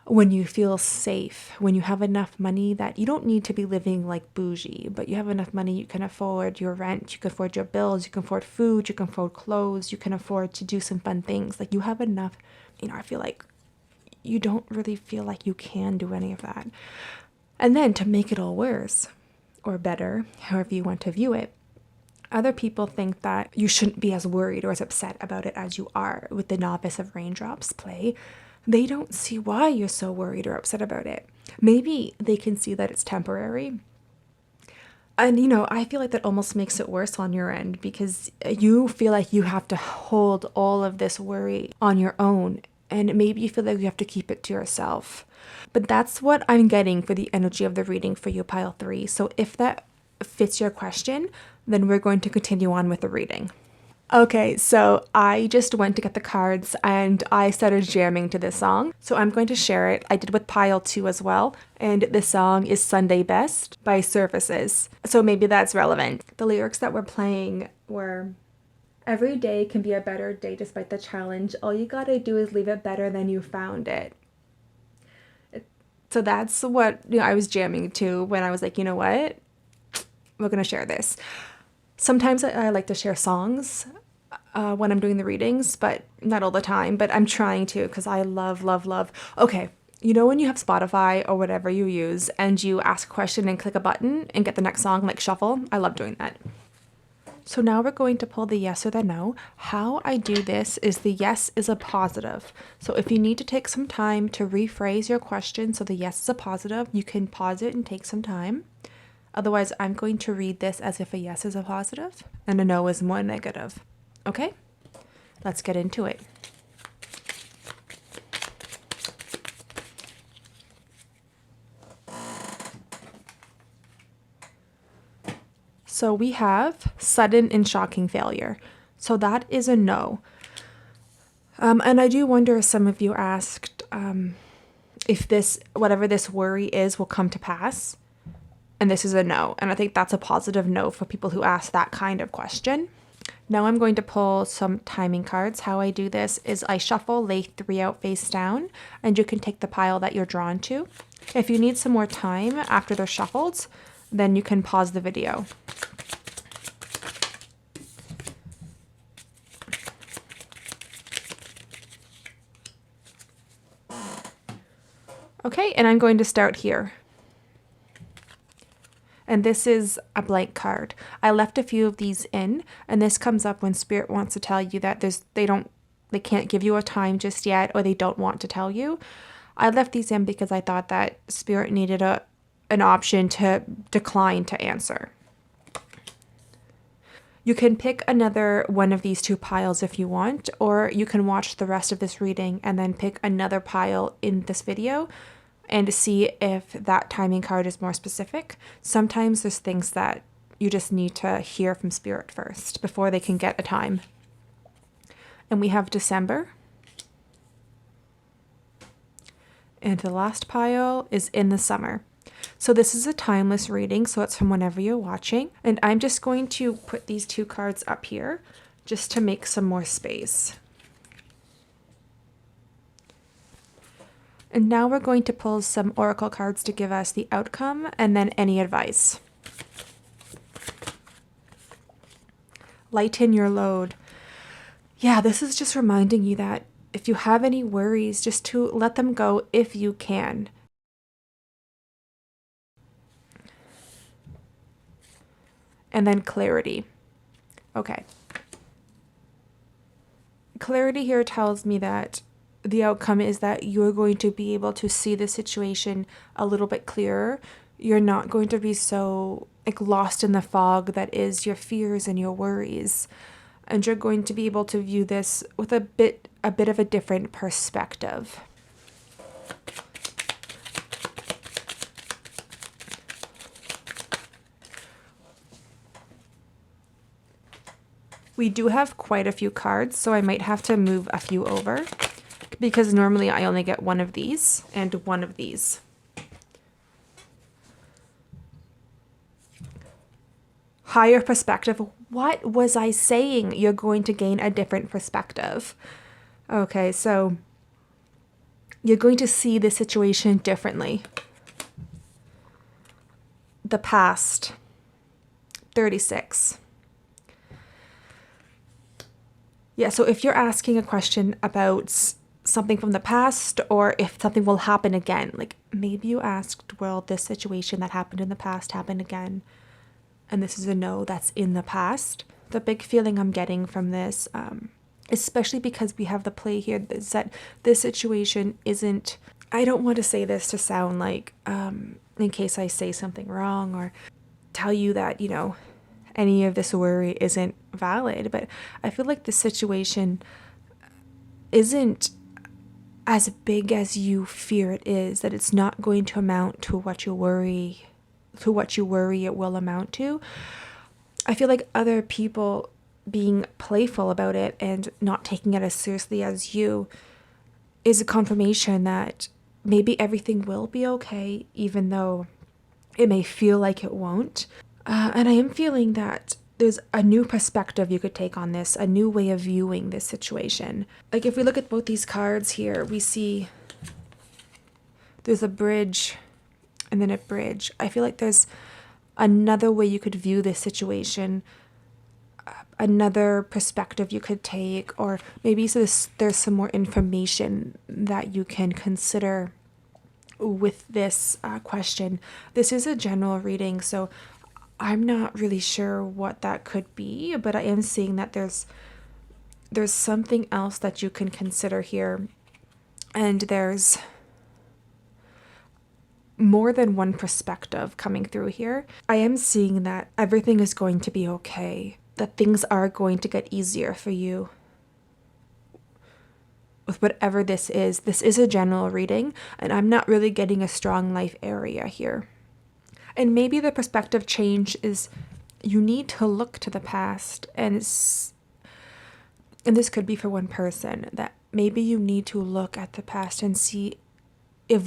A: when you feel safe, when you have enough money that you don't need to be living like bougie, but you have enough money, you can afford your rent, you can afford your bills, you can afford food, you can afford clothes, you can afford to do some fun things. Like you have enough, I feel like you don't really feel like you can do any of that. And then to make it all worse, or better, however you want to view it, other people think that you shouldn't be as worried or as upset about it as you are with the Novice of Raindrops play. They don't see why you're so worried or upset about it. Maybe they can see that it's temporary. And, I feel like that almost makes it worse on your end because you feel like you have to hold all of this worry on your own. And maybe you feel like you have to keep it to yourself. But that's what I'm getting for the energy of the reading for you, pile 3. So if that fits your question, then we're going to continue on with the reading. Okay, so I just went to get the cards and I started jamming to this song. So I'm going to share it. I did with pile 2 as well. And the song is Sunday Best by Surfaces. So maybe that's relevant. The lyrics that we're playing were, every day can be a better day despite the challenge. All you gotta do is leave it better than you found it. So that's what I was jamming to when I was like, you know what? We're going to share this. Sometimes I like to share songs when I'm doing the readings, but not all the time. But I'm trying to because I love, love, love. Okay, when you have Spotify or whatever you use and you ask a question and click a button and get the next song, like shuffle? I love doing that. So now we're going to pull the yes or the no. How I do this is the yes is a positive. So if you need to take some time to rephrase your question so the yes is a positive, you can pause it and take some time. Otherwise, I'm going to read this as if a yes is a positive and a no is more negative. Okay? Let's get into it. So we have sudden and shocking failure. So that is a no. And I do wonder if some of you asked if this, whatever this worry is, will come to pass. And this is a no. And I think that's a positive no for people who ask that kind of question. Now I'm going to pull some timing cards. How I do this is I shuffle, lay 3 out face down, and you can take the pile that you're drawn to. If you need some more time after they're shuffled, then you can pause the video. Okay, and I'm going to start here. And this is a blank card. I left a few of these in, and this comes up when Spirit wants to tell you that they can't give you a time just yet, or they don't want to tell you. I left these in because I thought that Spirit needed an option to decline to answer. You can pick another one of these 2 piles if you want, or you can watch the rest of this reading and then pick another pile in this video and see if that timing card is more specific. Sometimes there's things that you just need to hear from Spirit first before they can get a time. And we have December. And the last pile is in the summer. So this is a timeless reading, so it's from whenever you're watching. And I'm just going to put these 2 cards up here just to make some more space. And now we're going to pull some oracle cards to give us the outcome and then any advice. Lighten your load. Yeah, this is just reminding you that if you have any worries, just to let them go if you can. And then clarity. Okay. Clarity here tells me that the outcome is that you're going to be able to see the situation a little bit clearer. You're not going to be so lost in the fog that is your fears and your worries. And you're going to be able to view this with a bit of a different perspective. We do have quite a few cards, so I might have to move a few over because normally I only get one of these and one of these. Higher perspective. What was I saying? You're going to gain a different perspective. Okay, so you're going to see this situation differently. The past, 36. Yeah, so if you're asking a question about something from the past, or if something will happen again, like maybe you asked, will this situation that happened in the past happen again? And this is a no, that's in the past. The big feeling I'm getting from this, especially because we have the play here, is that this situation isn't, I don't want to say this to sound like, in case I say something wrong or tell you that, you know, any of this worry isn't valid, but I feel like the situation isn't as big as you fear it is, that it's not going to amount to what you worry it will amount to. I feel like other people being playful about it and not taking it as seriously as you is a confirmation that maybe everything will be okay, even though it may feel like it won't. And I am feeling that there's a new perspective you could take on this, a new way of viewing this situation. Like if we look at both these cards here, we see there's a bridge and then a bridge. I feel like there's another way you could view this situation, another perspective you could take, or maybe there's some more information that you can consider with this question. This is a general reading, so I'm not really sure what that could be, but I am seeing that there's something else that you can consider here, and there's more than one perspective coming through here. I am seeing that everything is going to be okay, that things are going to get easier for you with whatever this is. This is a general reading, and I'm not really getting a strong life area here. And maybe the perspective change is you need to look to the past, and this could be for one person, that maybe you need to look at the past and see if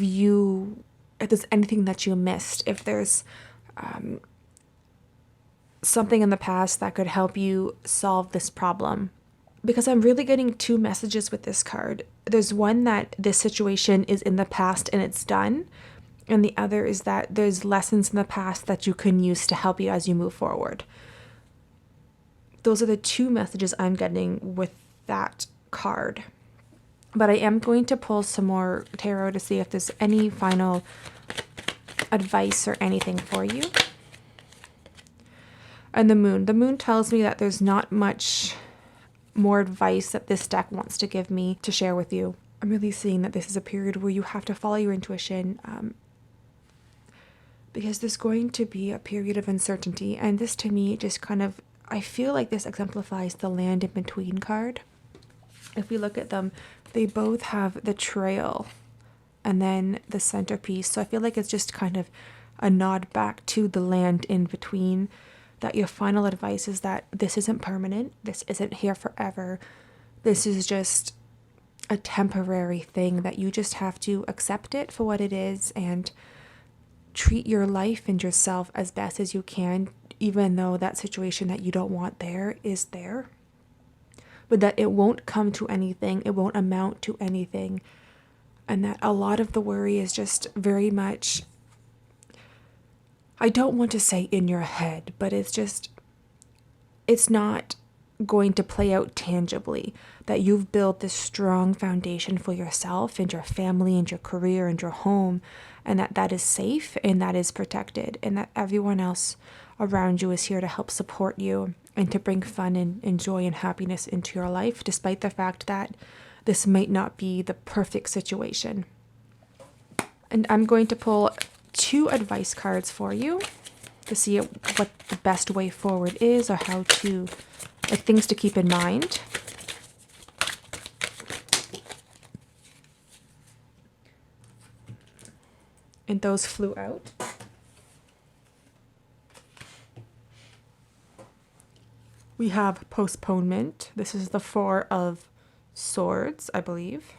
A: there's anything that you missed, if there's something in the past that could help you solve this problem. Because I'm really getting two messages with this card. There's one that this situation is in the past and it's done. And the other is that there's lessons in the past that you can use to help you as you move forward. Those are the two messages I'm getting with that card. But I am going to pull some more tarot to see if there's any final advice or anything for you. And the moon. The moon tells me that there's not much more advice that this deck wants to give me to share with you. I'm really seeing that this is a period where you have to follow your intuition, because there's going to be a period of uncertainty. And this to me just kind of, I feel like this exemplifies the land in between card. If we look at them, they both have the trail and then the centerpiece. So I feel like it's just kind of a nod back to the land in between, that your final advice is that this isn't permanent. This isn't here forever. This is just a temporary thing, that you just have to accept it for what it is and treat your life and yourself as best as you can, even though that situation that you don't want there is there. But that it won't come to anything, it won't amount to anything. And that a lot of the worry is just very much, I don't want to say in your head, but it's not going to play out tangibly. That you've built this strong foundation for yourself and your family and your career and your home, and that is safe and that is protected, and that everyone else around you is here to help support you and to bring fun and joy and happiness into your life, despite the fact that this might not be the perfect situation. And I'm going to pull 2 advice cards for you to see what the best way forward is, or how to, like, things to keep in mind. And those flew out. We have postponement. This is the 4 of Swords, I believe.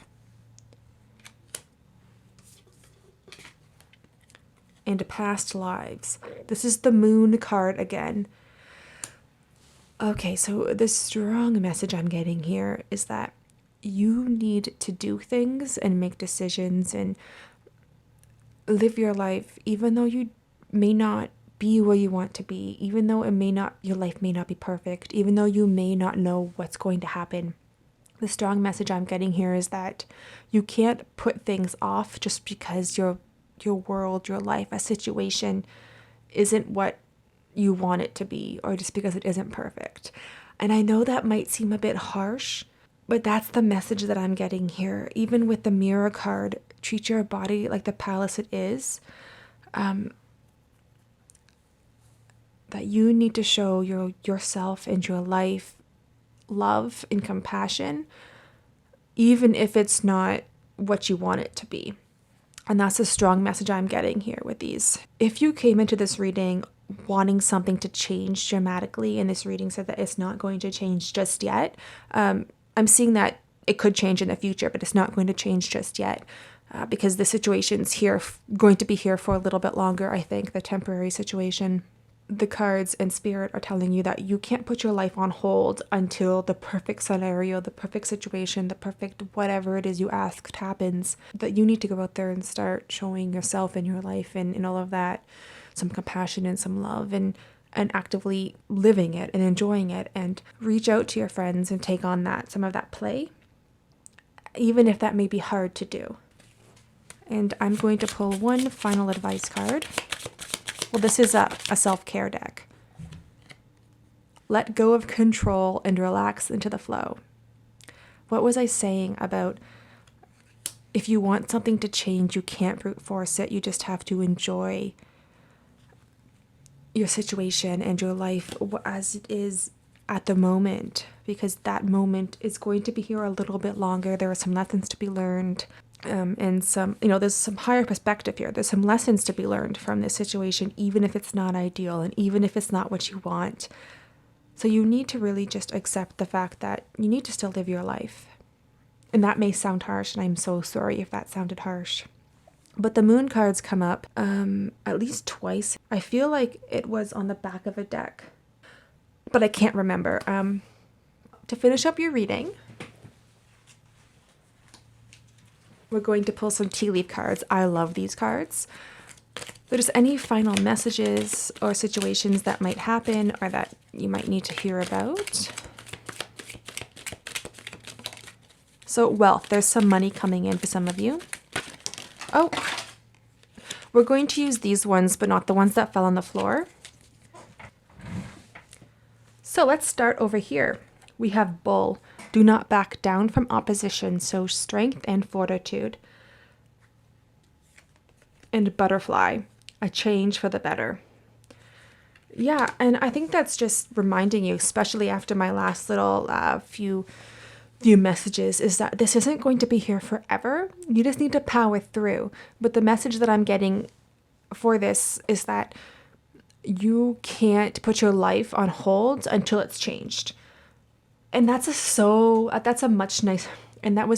A: And past lives. This is the Moon card again. Okay, so the strong message I'm getting here is that you need to do things and make decisions and live your life, even though you may not be where you want to be, even though your life may not be perfect, even though you may not know what's going to happen. The strong message I'm getting here is that you can't put things off just because your world, your life, a situation isn't what you want it to be, or just because it isn't perfect. And I know that might seem a bit harsh, but that's the message that I'm getting here. Even with the Mirror card, treat your body like the palace it is. That you need to show yourself and your life love and compassion, even if it's not what you want it to be. And that's a strong message I'm getting here with these. If you came into this reading wanting something to change dramatically, and this reading said that it's not going to change just yet, I'm seeing that it could change in the future, but it's not going to change just yet, because the situation's here, going to be here for a little bit longer, I think, the temporary situation. The cards and spirit are telling you that you can't put your life on hold until the perfect scenario, the perfect situation, the perfect whatever it is you asked happens. That you need to go out there and start showing yourself and your life and all of that some compassion and some love, and actively living it and enjoying it, and reach out to your friends and take on some of that play, even if that may be hard to do. And I'm going to pull one final advice card. Well, this is a self-care deck. Let go of control and relax into the flow. What was I saying about if you want something to change, you can't brute force it. You just have to enjoy your situation and your life as it is at the moment, because that moment is going to be here a little bit longer. There are some lessons to be learned. And there's some higher perspective here. There's some lessons to be learned from this situation, even if it's not ideal and even if it's not what you want. So you need to really just accept the fact that you need to still live your life. And that may sound harsh, and I'm so sorry if that sounded harsh. But the moon cards come up at least twice. I feel like it was on the back of a deck, but I can't remember. To finish up your reading, we're going to pull some tea leaf cards. I love these cards. But just any final messages or situations that might happen or that you might need to hear about. So wealth, there's some money coming in for some of you. Oh, we're going to use these ones, but not the ones that fell on the floor. So let's start over here. We have Bull. Do not back down from opposition, show strength and fortitude. And Butterfly, a change for the better. Yeah, and I think that's just reminding you, especially after my last little few messages, is that this isn't going to be here forever. You just need to power through. But the message that I'm getting for this is that you can't put your life on hold until it's changed. And that was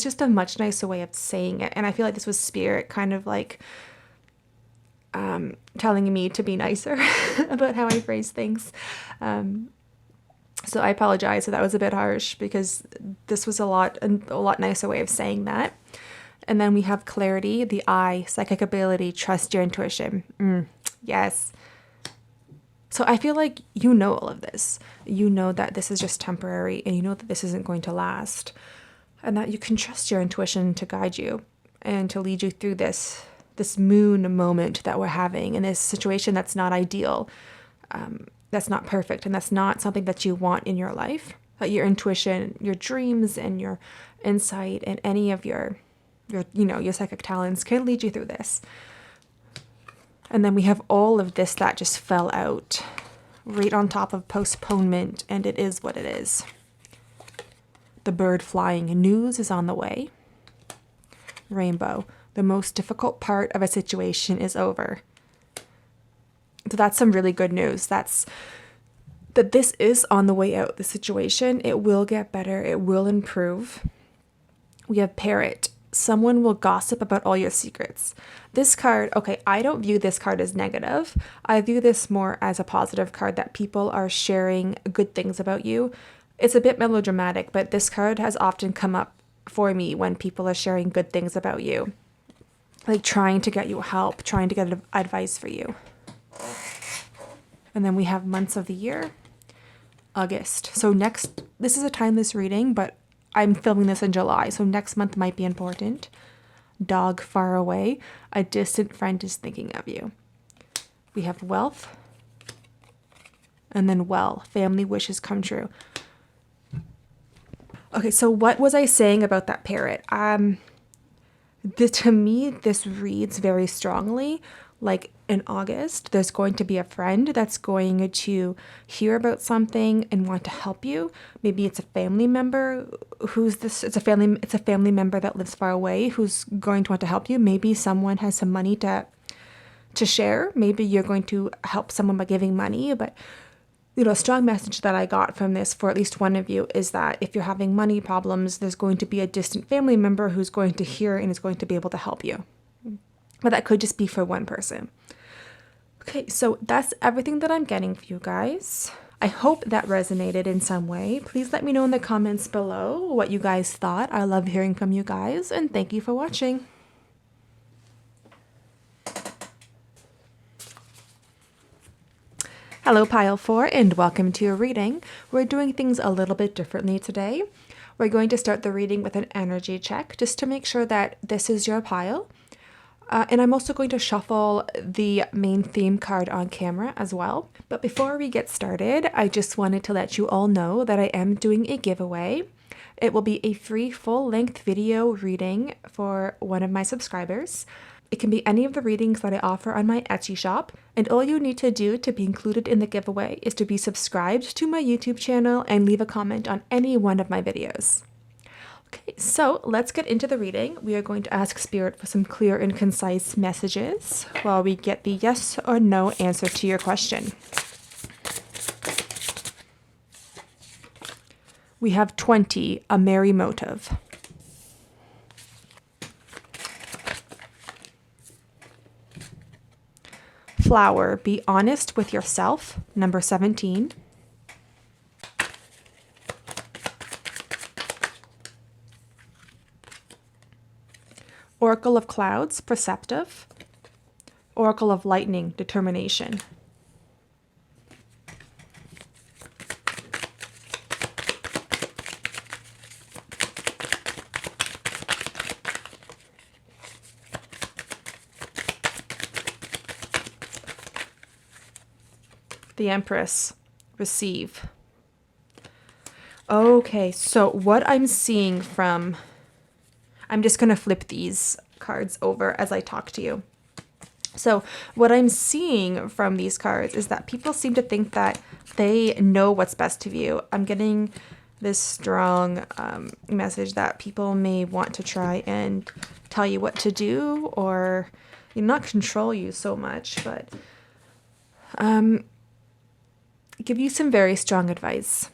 A: just a much nicer way of saying it. And I feel like this was spirit kind of like telling me to be nicer about how I phrase things. So I apologize if that was a bit harsh, because this was a lot nicer way of saying that. And then we have clarity, the eye, psychic ability, trust your intuition. Yes. So I feel like you know all of this. You know that this is just temporary, and you know that this isn't going to last, and that you can trust your intuition to guide you and to lead you through this moon moment that we're having in this situation that's not ideal, that's not perfect, and that's not something that you want in your life. But your intuition, your dreams, and your insight, and any of your psychic talents can lead you through this. And then we have all of this that just fell out right on top of postponement, and it is what it is. The bird flying, news is on the way. Rainbow, the most difficult part of a situation is over. So that's some really good news. That this is on the way out, the situation. It will get better. It will improve. We have Parrot. Someone will gossip about all your secrets. This card, okay, I don't view this card as negative. I view this more as a positive card, that people are sharing good things about you. It's a bit melodramatic, but this card has often come up for me when people are sharing good things about you, like trying to get you help, trying to get advice for you. And then we have months of the year. August. So this is a timeless reading, but I'm filming this in July, so next month might be important. Dog far away. A distant friend is thinking of you. We have wealth. And then family wishes come true. Okay, so what was I saying about that parrot? To me, this reads very strongly like in August, there's going to be a friend that's going to hear about something and want to help you. Maybe it's a family member it's a family member that lives far away who's going to want to help you. Maybe someone has some money to share. Maybe you're going to help someone by giving money. But a strong message that I got from this for at least one of you is that if you're having money problems, there's going to be a distant family member who's going to hear and is going to be able to help you. But that could just be for one person. Okay, so that's everything that I'm getting for you guys. I hope that resonated in some way. Please let me know in the comments below what you guys thought. I love hearing from you guys, and thank you for watching. Hello, Pile 4, and welcome to your reading. We're doing things a little bit differently today. We're going to start the reading with an energy check, just to make sure that this is your pile. And I'm also going to shuffle the main theme card on camera as well. But before we get started, I just wanted to let you all know that I am doing a giveaway. It will be a free full-length video reading for one of my subscribers. It can be any of the readings that I offer on my Etsy shop, and all you need to do to be included in the giveaway is to be subscribed to my YouTube channel and leave a comment on any one of my videos. Okay, so let's get into the reading. We are going to ask Spirit for some clear and concise messages while we get the yes or no answer to your question. We have 20, a merry motive. Flower, be honest with yourself, number 17. Oracle of Clouds, perceptive. Oracle of Lightning, determination. The Empress, receive. Okay, so what I'm seeing from... I'm just going to flip these cards over as I talk to you. So what I'm seeing from these cards is that people seem to think that they know what's best for you. I'm getting this strong message that people may want to try and tell you what to do, or not control you so much, but give you some very strong advice.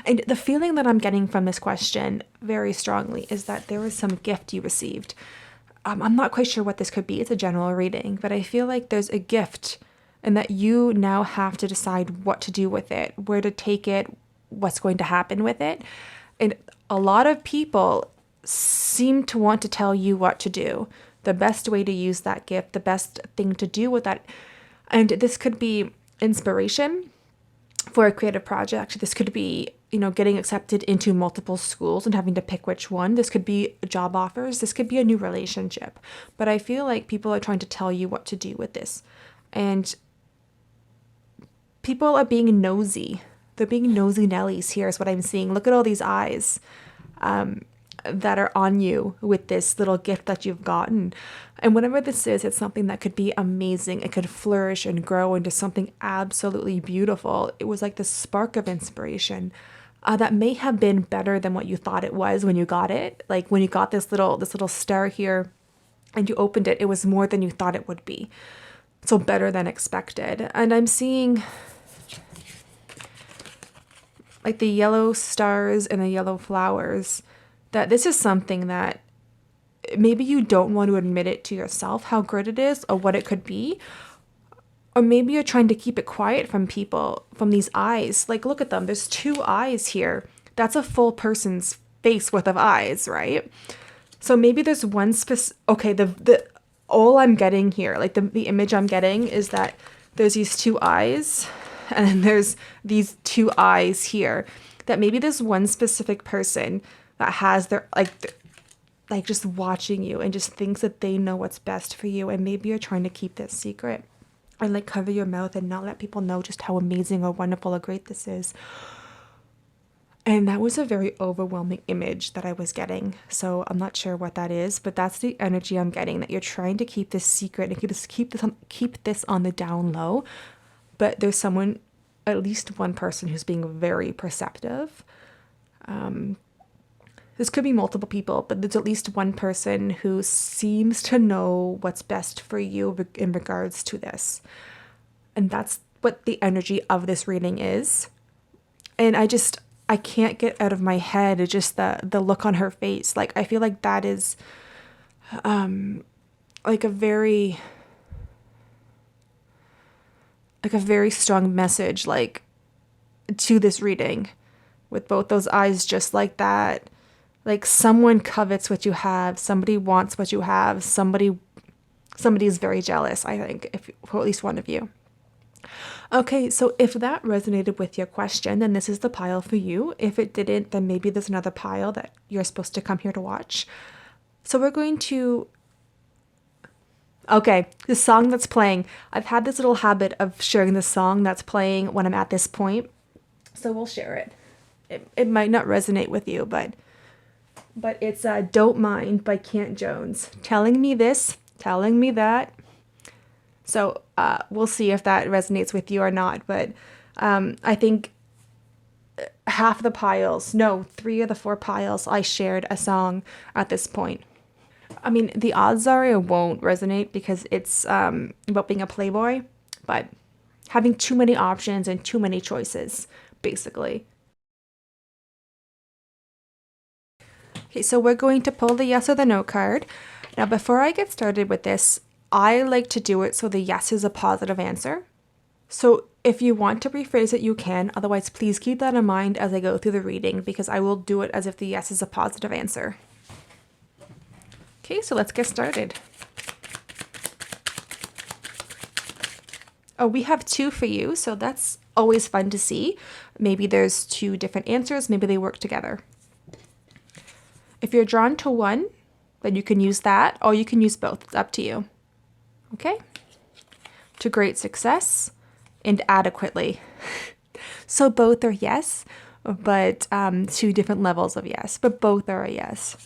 A: And the feeling that I'm getting from this question very strongly is that there was some gift you received. I'm not quite sure what this could be. It's a general reading, but I feel like there's a gift and that you now have to decide what to do with it, where to take it, what's going to happen with it. And a lot of people seem to want to tell you what to do, the best way to use that gift, the best thing to do with that. And this could be inspiration for a creative project. This could be, getting accepted into multiple schools and having to pick which one. This could be job offers. This could be a new relationship. But I feel like people are trying to tell you what to do with this. And people are being nosy. They're being nosy Nellies here is what I'm seeing. Look at all these eyes that are on you with this little gift that you've gotten. And whatever this is, it's something that could be amazing. It could flourish and grow into something absolutely beautiful. It was like this spark of inspiration that may have been better than what you thought it was when you got it. Like when you got this little star here and you opened it, it was more than you thought it would be. So better than expected. And I'm seeing like the yellow stars and the yellow flowers, that this is something that maybe you don't want to admit it to yourself, how good it is or what it could be. Or maybe you're trying to keep it quiet from people, from these eyes. Like, look at them. There's 2 eyes here. That's a full person's face worth of eyes, right? So maybe there's one specific, okay, the all I'm getting here, like the image I'm getting is that there's these two eyes and then there's these two eyes here, that maybe there's one specific person that has their, like just watching you and just thinks that they know what's best for you. And maybe you're trying to keep this secret or like cover your mouth and not let people know just how amazing or wonderful or great this is. And that was a very overwhelming image that I was getting. So I'm not sure what that is, but that's the energy I'm getting, that you're trying to keep this secret and keep this on the down low. But there's someone, at least one person, who's being very perceptive. This could be multiple people, but there's at least one person who seems to know what's best for you in regards to this. And that's what the energy of this reading is. And I can't get out of my head just the look on her face. Like, I feel like that is like a very strong message, like, to this reading, with both those eyes just like that. Like, someone covets what you have, somebody wants what you have, somebody is very jealous, I think, for at least one of you. Okay, so if that resonated with your question, then this is the pile for you. If it didn't, then maybe there's another pile that you're supposed to come here to watch. So we're going to... Okay, the song that's playing. I've had this little habit of sharing the song that's playing when I'm at this point. So we'll share it. It might not resonate with you, but it's Don't Mind by Kent Jones. Telling me this, telling me that. So we'll see if that resonates with you or not. But I think half the piles, no, 3 of the 4 piles, I shared a song at this point. I mean, the odds are it won't resonate because it's about being a playboy, but having too many options and too many choices, basically. Okay, so we're going to pull the yes or the no card. Now, before I get started with this, I like to do it so the yes is a positive answer. So if you want to rephrase it, you can. Otherwise, please keep that in mind as I go through the reading, because I will do it as if the yes is a positive answer. Okay, so let's get started. Oh, we have 2 for you, so that's always fun to see. Maybe there's 2 different answers, maybe they work together. If you're drawn to 1, then you can use that, or you can use both. It's up to you. Okay? To great success and adequately. So both are yes, but 2 different levels of yes, but both are a yes.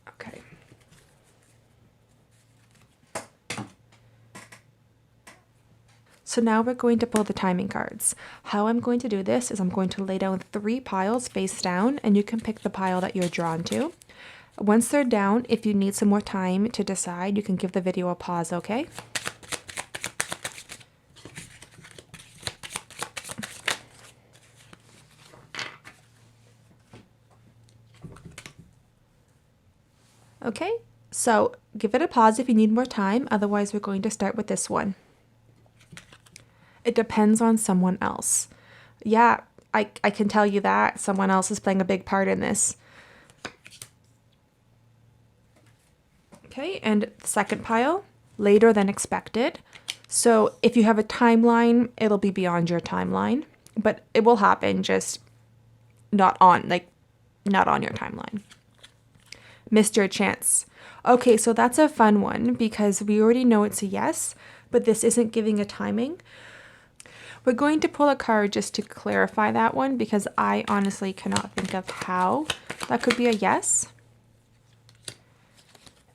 A: Okay. So now we're going to pull the timing cards. How I'm going to do this is I'm going to lay down 3 piles face down, and you can pick the pile that you're drawn to. Once they're down, if you need some more time to decide, you can give the video a pause, okay? Okay, so give it a pause if you need more time. Otherwise, we're going to start with this one. It depends on someone else. Yeah, I can tell you that. Someone else is playing a big part in this. Okay, and the second pile, later than expected. So if you have a timeline, it'll be beyond your timeline, but it will happen, just not on your timeline. Missed your chance. Okay, so that's a fun one because we already know it's a yes, but this isn't giving a timing. We're going to pull a card just to clarify that one because I honestly cannot think of how that could be a yes.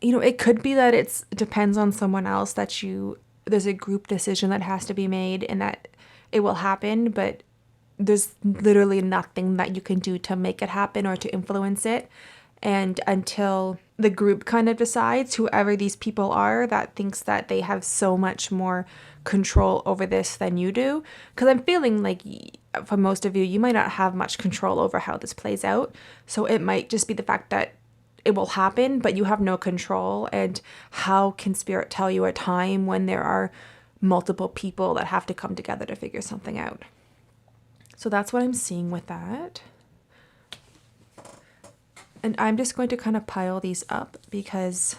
A: You know, it could be that it depends on someone else, that there's a group decision that has to be made and that it will happen, but there's literally nothing that you can do to make it happen or to influence it. And until the group kind of decides, whoever these people are that thinks that they have so much more control over this than you do, because I'm feeling like for most of you, you might not have much control over how this plays out. So it might just be the fact that it will happen, but you have no control. And how can Spirit tell you a time when there are multiple people that have to come together to figure something out? So that's what I'm seeing with that. And I'm just going to kind of pile these up because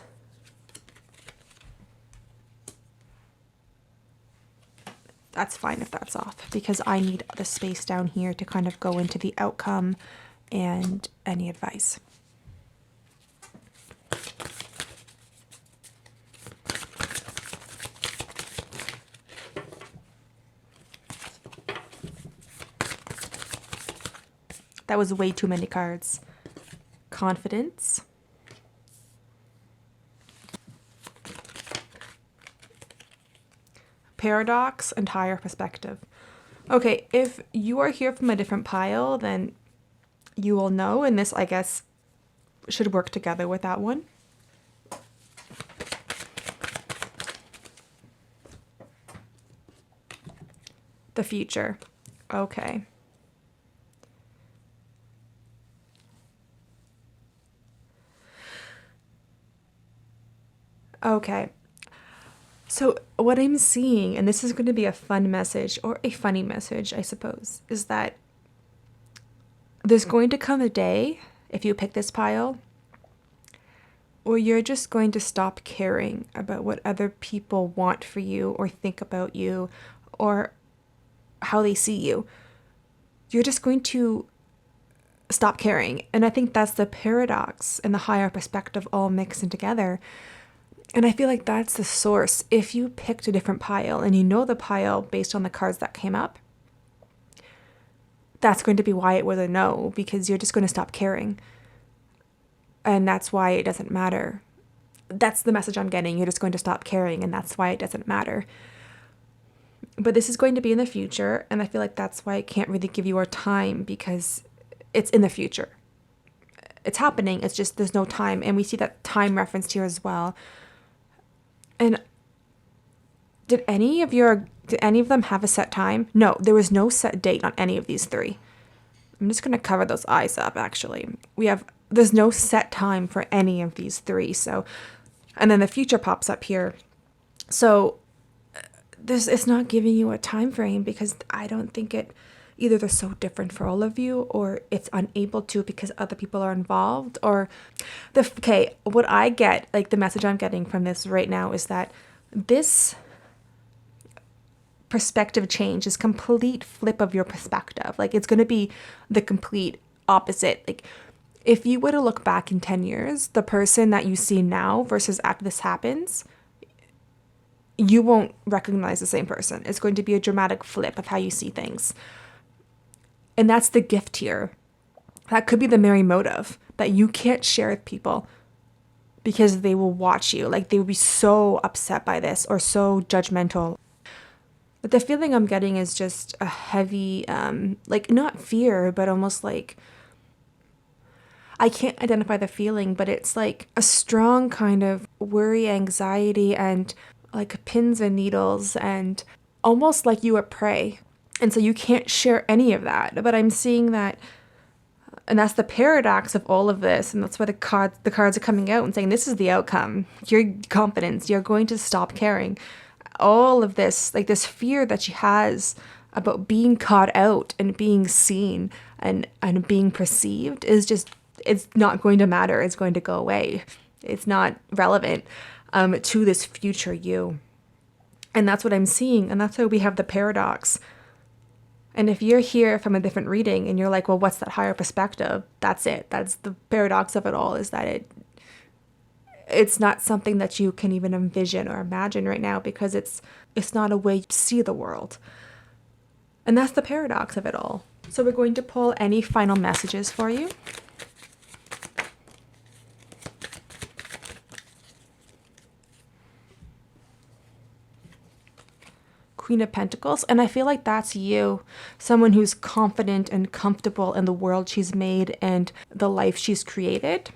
A: that's fine if that's off, because I need the space down here to kind of go into the outcome and any advice. That was way too many cards. Confidence. Paradox and higher perspective. Okay, if you are here from a different pile, then you will know, and this, I guess, should work together with that one. The future. Okay. Okay. So what I'm seeing, and this is going to be a fun message, or a funny message, I suppose, is that there's going to come a day, if you pick this pile, where you're just going to stop caring about what other people want for you or think about you or how they see you. You're just going to stop caring. And I think that's the paradox and the higher perspective all mixed in together. And I feel like that's the source. If you picked a different pile and you know the pile based on the cards that came up, that's going to be why it was a no, because you're just going to stop caring. And that's why it doesn't matter. That's the message I'm getting. You're just going to stop caring, and that's why it doesn't matter. But this is going to be in the future, and I feel like that's why I can't really give you our time, because it's in the future. It's happening. It's just there's no time, and we see that time referenced here as well. And did any of them have a set time? No, there was no set date on any of these three. I'm just going to cover those eyes up, actually. There's no set time for any of these three. So, and then the future pops up here. So it's not giving you a time frame, because I don't think either they're so different for all of you, or it's unable to because other people are involved, or what I get, like the message I'm getting from this right now is that this perspective change is complete flip of your perspective. Like it's going to be the complete opposite. Like if you were to look back in 10 years, the person that you see now versus after this happens, you won't recognize the same person. It's going to be a dramatic flip of how you see things. And that's the gift here. That could be the merry motive that you can't share with people because they will watch you. Like they will be so upset by this or so judgmental. But the feeling I'm getting is just a heavy, like not fear, but almost like, I can't identify the feeling, but it's like a strong kind of worry, anxiety, and like pins and needles, and almost like you are prey. And so you can't share any of that. But I'm seeing that, and that's the paradox of all of this. And that's why the cards are coming out and saying, this is the outcome. Your confidence, you're going to stop caring. All of this, like this fear that she has about being caught out and being seen and being perceived is just, it's not going to matter. It's going to go away. It's not relevant to this future you. And that's what I'm seeing. And that's why we have the paradox. And if you're here from a different reading and you're like, well, what's that higher perspective? That's it. That's the paradox of it all, is that it's not something that you can even envision or imagine right now, because it's not a way you see the world. And that's the paradox of it all. So we're going to pull any final messages for you. Queen of Pentacles, and I feel like that's you, someone who's confident and comfortable in the world she's made and the life she's created.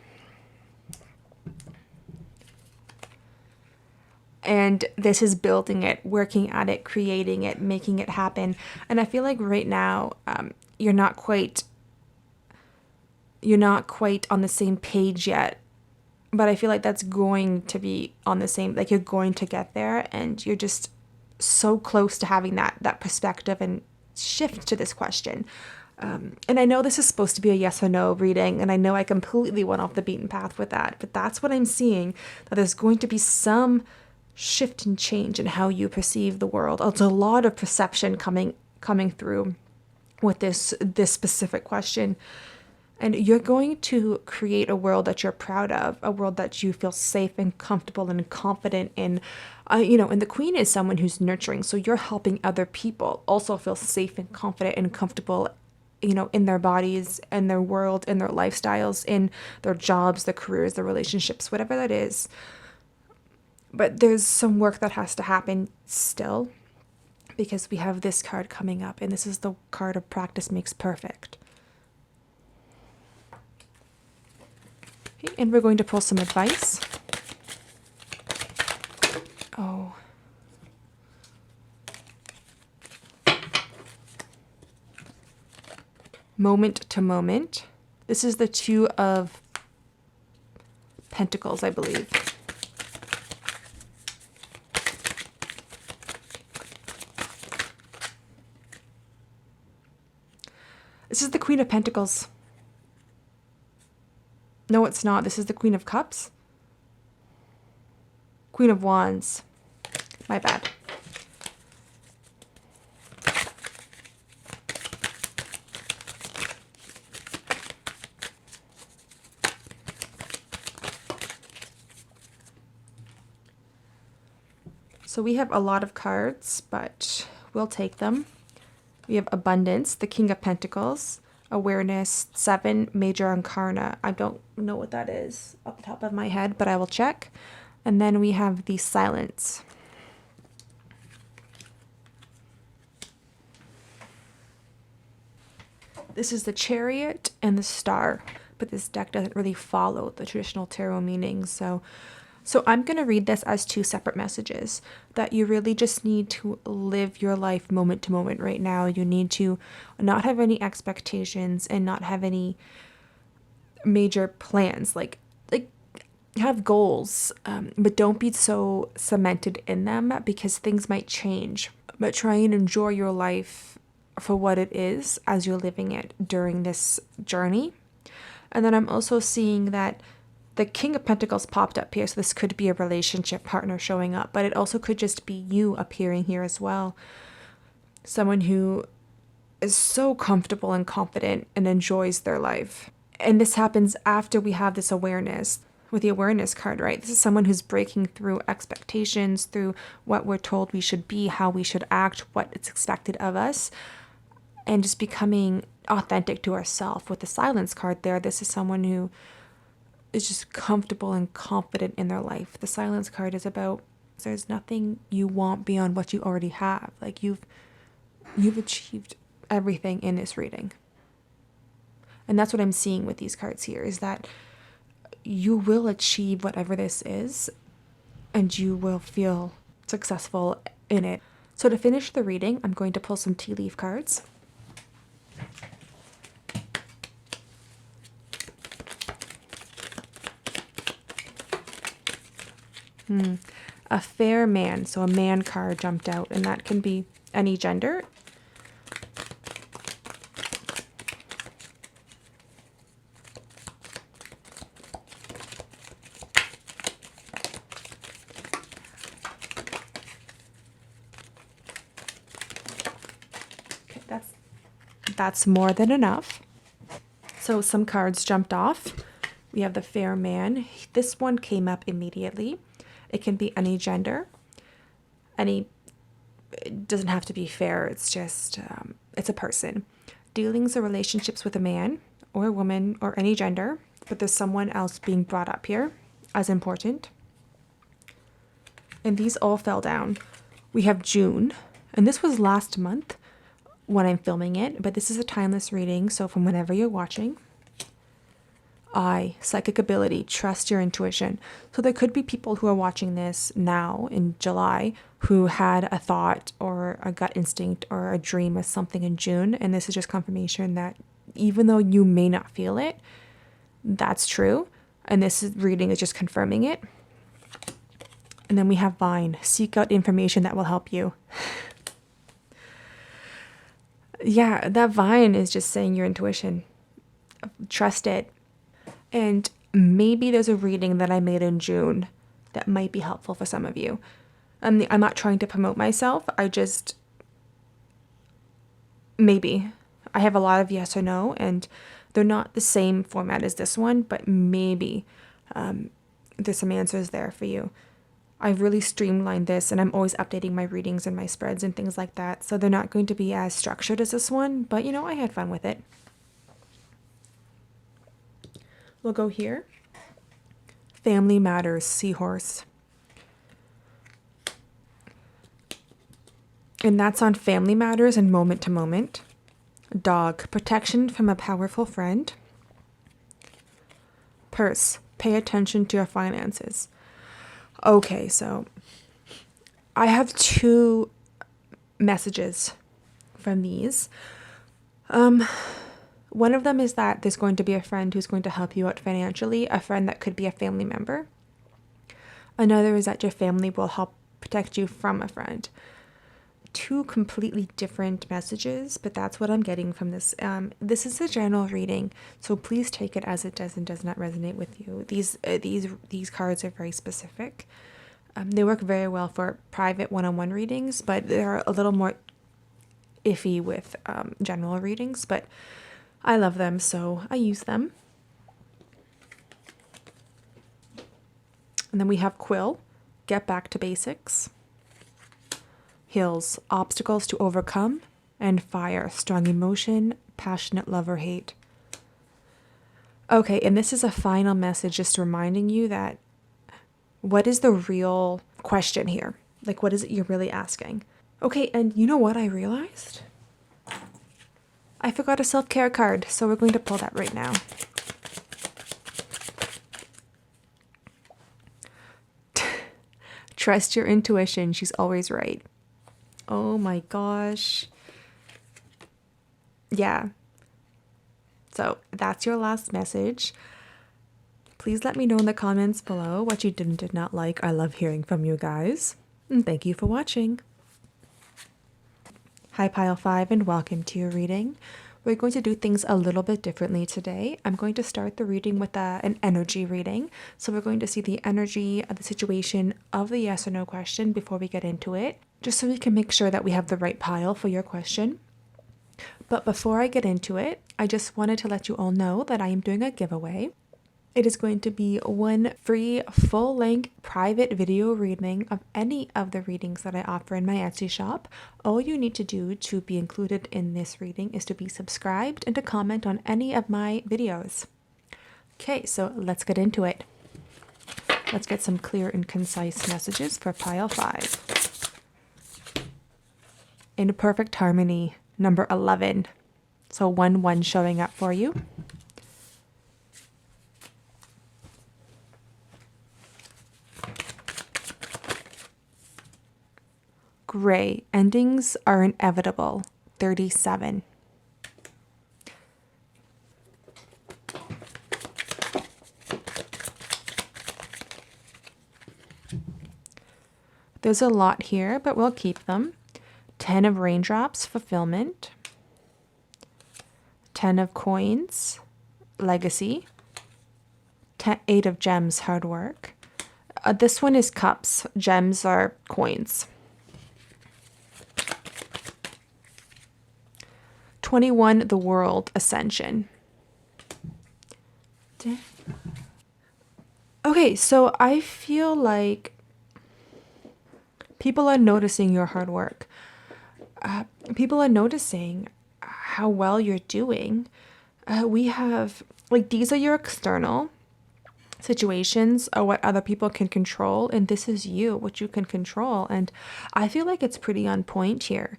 A: And this is building it, working at it, creating it, making it happen. And I feel like right now, you're not quite on the same page yet, but I feel like that's going to be on the same, like you're going to get there, and you're just so close to having that perspective and shift to this question. And I know this is supposed to be a yes or no reading, and I know I completely went off the beaten path with that, but that's what I'm seeing, that there's going to be some shift and change in how you perceive the world. It's a lot of perception coming through with this specific question. And you're going to create a world that you're proud of, a world that you feel safe and comfortable and confident in. And the queen is someone who's nurturing. So you're helping other people also feel safe and confident and comfortable, in their bodies, in their world, in their lifestyles, in their jobs, their careers, their relationships, whatever that is. But there's some work that has to happen still, because we have this card coming up, and this is the card of practice makes perfect. Okay, and we're going to pull some advice. Oh. Moment to moment. This is the Two of Pentacles, I believe. This is the Queen of Pentacles. No, it's not. This is the Queen of Cups. Queen of Wands. My bad. So we have a lot of cards, but we'll take them. We have Abundance, the King of Pentacles, Awareness, 7, Major Arcana. I don't know what that is off the top of my head, but I will check. And then we have the Silence. This is the Chariot and the Star, but this deck doesn't really follow the traditional tarot meaning. So I'm going to read this as 2 separate messages, that you really just need to live your life moment to moment right now. You need to not have any expectations and not have any major plans, like have goals, but don't be so cemented in them, because things might change. But try and enjoy your life for what it is as you're living it during this journey. And then I'm also seeing that the King of Pentacles popped up here, so this could be a relationship partner showing up, but it also could just be you appearing here as well. Someone who is so comfortable and confident and enjoys their life. And this happens after we have this awareness, with the Awareness card, right? This is someone who's breaking through expectations, through what we're told we should be, how we should act, what is expected of us, and just becoming authentic to ourselves. With the Silence card there, this is someone who is just comfortable and confident in their life. The Silence card is about, there's nothing you want beyond what you already have. Like you've achieved everything in this reading. And that's what I'm seeing with these cards here, is that you will achieve whatever this is, and you will feel successful in it. So to finish the reading, I'm going to pull some tea leaf cards. A fair man. So a man card jumped out, and that can be any gender. Okay, that's more than enough. So some cards jumped off. We have the fair man. This one came up immediately. It can be any gender. It doesn't have to be fair. It's just, it's a person. Dealings or relationships with a man or a woman or any gender, but there's someone else being brought up here as important. And these all fell down. We have June, and this was last month when I'm filming it, but this is a timeless reading, so from whenever you're watching. Psychic ability, trust your intuition. So there could be people who are watching this now in July who had a thought or a gut instinct or a dream of something in June. And this is just confirmation that even though you may not feel it, that's true. And this reading is just confirming it. And then we have Vine, seek out information that will help you. Yeah, that vine is just saying your intuition. Trust it. And maybe there's a reading that I made in June that might be helpful for some of you. I'm not trying to promote myself. I just, maybe. I have a lot of yes or no, and they're not the same format as this one, but maybe there's some answers there for you. I've really streamlined this, and I'm always updating my readings and my spreads and things like that. So they're not going to be as structured as this one, but you know, I had fun with it. We'll go here. Family Matters, Seahorse. And that's on Family Matters and Moment to Moment. Dog, protection from a powerful friend. Purse, pay attention to your finances. Okay, so I have two messages from these. One of them is that there's going to be a friend who's going to help you out financially, a friend that could be a family member. Another is that your family will help protect you from a friend. Two completely different messages, but that's what I'm getting from this. This is a general reading, so please take it as it does and does not resonate with you. These cards are very specific. They work very well for private one-on-one readings, but they're a little more iffy with general readings, but I love them, so I use them. And then we have Quill, get back to basics. Hills, obstacles to overcome. And Fire, strong emotion, passionate love or hate. Okay, and this is a final message just reminding you that what is the real question here? Like, what is it you're really asking? Okay, and you know what I realized? I forgot a self-care card, so we're going to pull that right now. Trust your intuition. She's always right. Oh my gosh. Yeah. So that's your last message. Please let me know in the comments below what you did and did not like. I love hearing from you guys. And thank you for watching. Hi Pile 5 and welcome to your reading. We're going to do things a little bit differently today. I'm going to start the reading with an energy reading. So we're going to see the energy of the situation of the yes or no question before we get into it, just so we can make sure that we have the right pile for your question. But before I get into it, I just wanted to let you all know that I am doing a giveaway. It is going to be one free full-length private video reading of any of the readings that I offer in my Etsy shop. All you need to do to be included in this reading is to be subscribed and to comment on any of my videos. Okay, so let's get into it. Let's get some clear and concise messages for Pile 5. In perfect harmony, number 11. So 1-1 showing up for you. Gray, endings are inevitable, 37. There's a lot here, but we'll keep them. 10 of raindrops, fulfillment. 10 of coins, legacy. 8 of gems, hard work. This one is cups. Gems are coins. 21, the world, ascension. Okay, so I feel like people are noticing your hard work. People are noticing how well you're doing. We have, like, these are your external situations or what other people can control, and this is you, what you can control. And I feel like it's pretty on point here.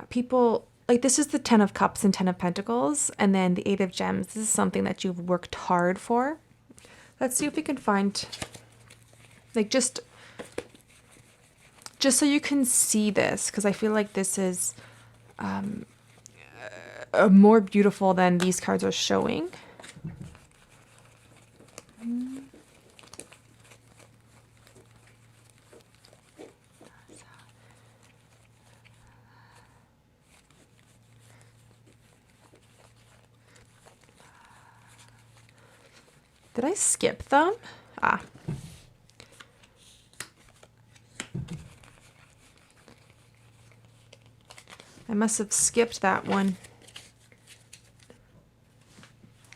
A: People, like, this is the 10 of cups and 10 of pentacles, and then the 8 of gems. This is something that you've worked hard for. Let's see if we can find, like, just so you can see this, because I feel like this is more beautiful than these cards are showing. Did I skip them? Ah. I must have skipped that one.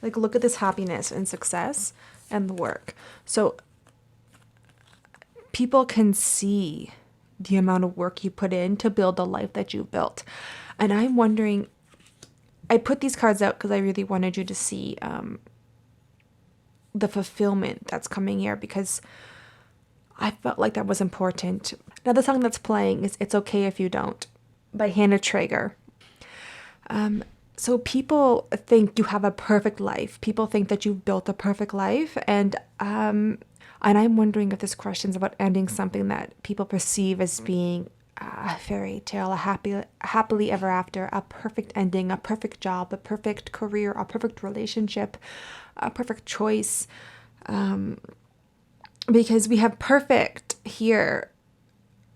A: Like, look at this happiness and success and the work. So people can see the amount of work you put in to build the life that you built. And I'm wondering, I put these cards out because I really wanted you to see the fulfillment that's coming here, because I felt like that was important. Now, the song that's playing is It's Okay If You Don't by Hannah Traeger. So people think you have a perfect life. People think that you've built a perfect life. And I'm wondering if this question's about ending something that people perceive as being a fairy tale, a happily ever after, a perfect ending, a perfect job, a perfect career, a perfect relationship, a perfect choice. Because we have perfect here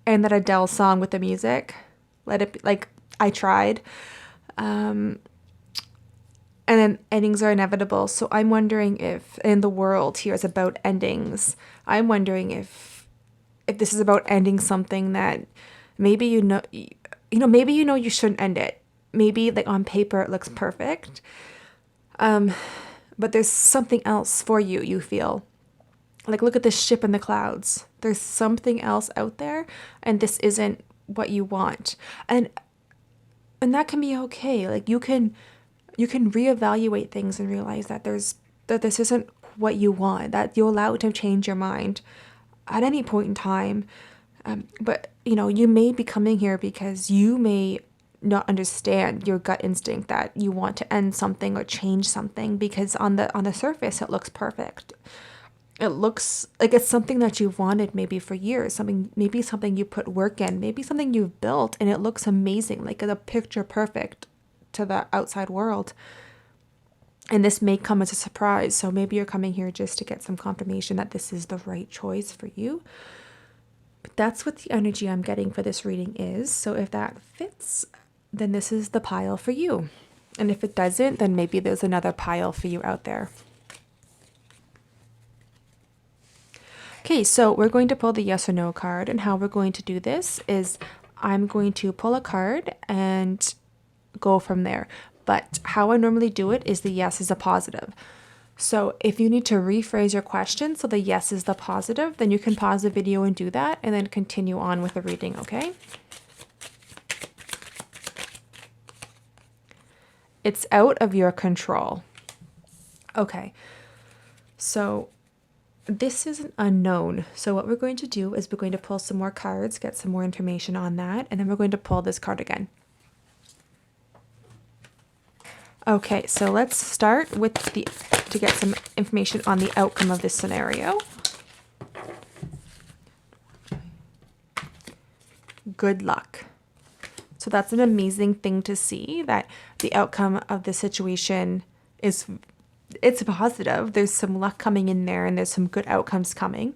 A: and that Adele song with the music. Let it be, like, I tried. And then endings are inevitable. So I'm wondering if in the world here is about endings. I'm wondering if this is about ending something that maybe maybe you shouldn't end it. Maybe like on paper it looks perfect. But there's something else for you, you feel. Like, look at this ship in the clouds. There's something else out there, and this isn't what you want. And that can be okay. Like, you can reevaluate things and realize that this isn't what you want, that you're allowed to change your mind at any point in time. But you may be coming here because you may not understand your gut instinct that you want to end something or change something, because on the surface it looks perfect. It looks like it's something that you've wanted maybe for years, maybe something you put work in, maybe something you've built, and it looks amazing, like a picture perfect to the outside world. And this may come as a surprise. So maybe you're coming here just to get some confirmation that this is the right choice for you. But that's what the energy I'm getting for this reading is. So if that fits, then this is the pile for you. And if it doesn't, then maybe there's another pile for you out there. Okay, so we're going to pull the yes or no card, and how we're going to do this is I'm going to pull a card and go from there. But how I normally do it is the yes is a positive. So if you need to rephrase your question so the yes is the positive, then you can pause the video and do that, and then continue on with the reading, okay? It's out of your control. Okay, so this is an unknown. So what we're going to do is we're going to pull some more cards, get some more information on that, and then we're going to pull this card again. Okay, so let's start with to get some information on the outcome of this scenario. Good luck. So that's an amazing thing to see, that the outcome of the situation it's positive. There's some luck coming in there, and there's some good outcomes coming.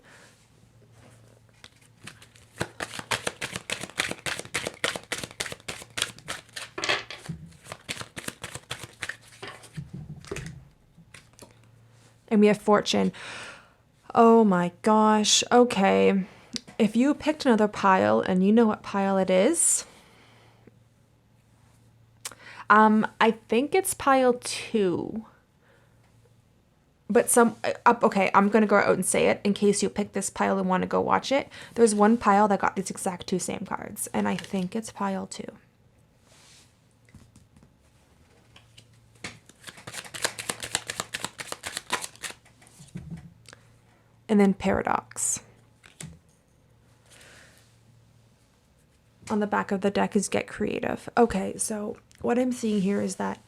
A: And we have fortune. Oh my gosh. Okay. If you picked another pile and you know what pile it is, I think it's pile 2. But okay, I'm going to go out and say it in case you pick this pile and want to go watch it. There's one pile that got these exact 2 same cards, and I think it's pile 2. And then paradox. On the back of the deck is get creative. Okay, so what I'm seeing here is that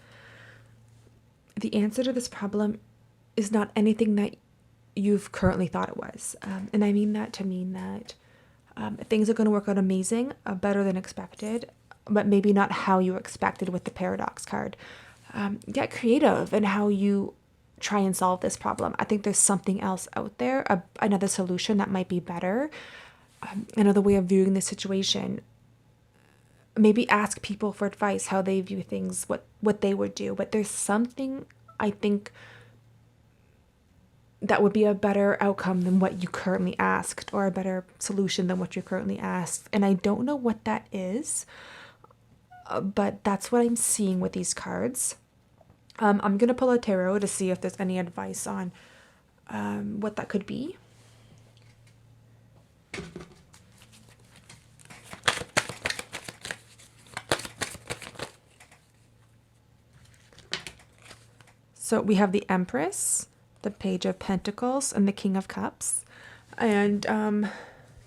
A: the answer to this problem is not anything that you've currently thought it was. And I mean that to mean that things are going to work out amazing, better than expected, but maybe not how you expected with the paradox card. Get creative in how you try and solve this problem. I think there's something else out there, another solution that might be better, another way of viewing the situation. Maybe ask people for advice, how they view things, what they would do. But there's something, I think, that would be a better outcome than what you currently asked, or a better solution than what you currently asked. And I don't know what that is, but that's what I'm seeing with these cards. I'm going to pull a tarot to see if there's any advice on what that could be. So we have the Empress, the Page of Pentacles, and the King of Cups. And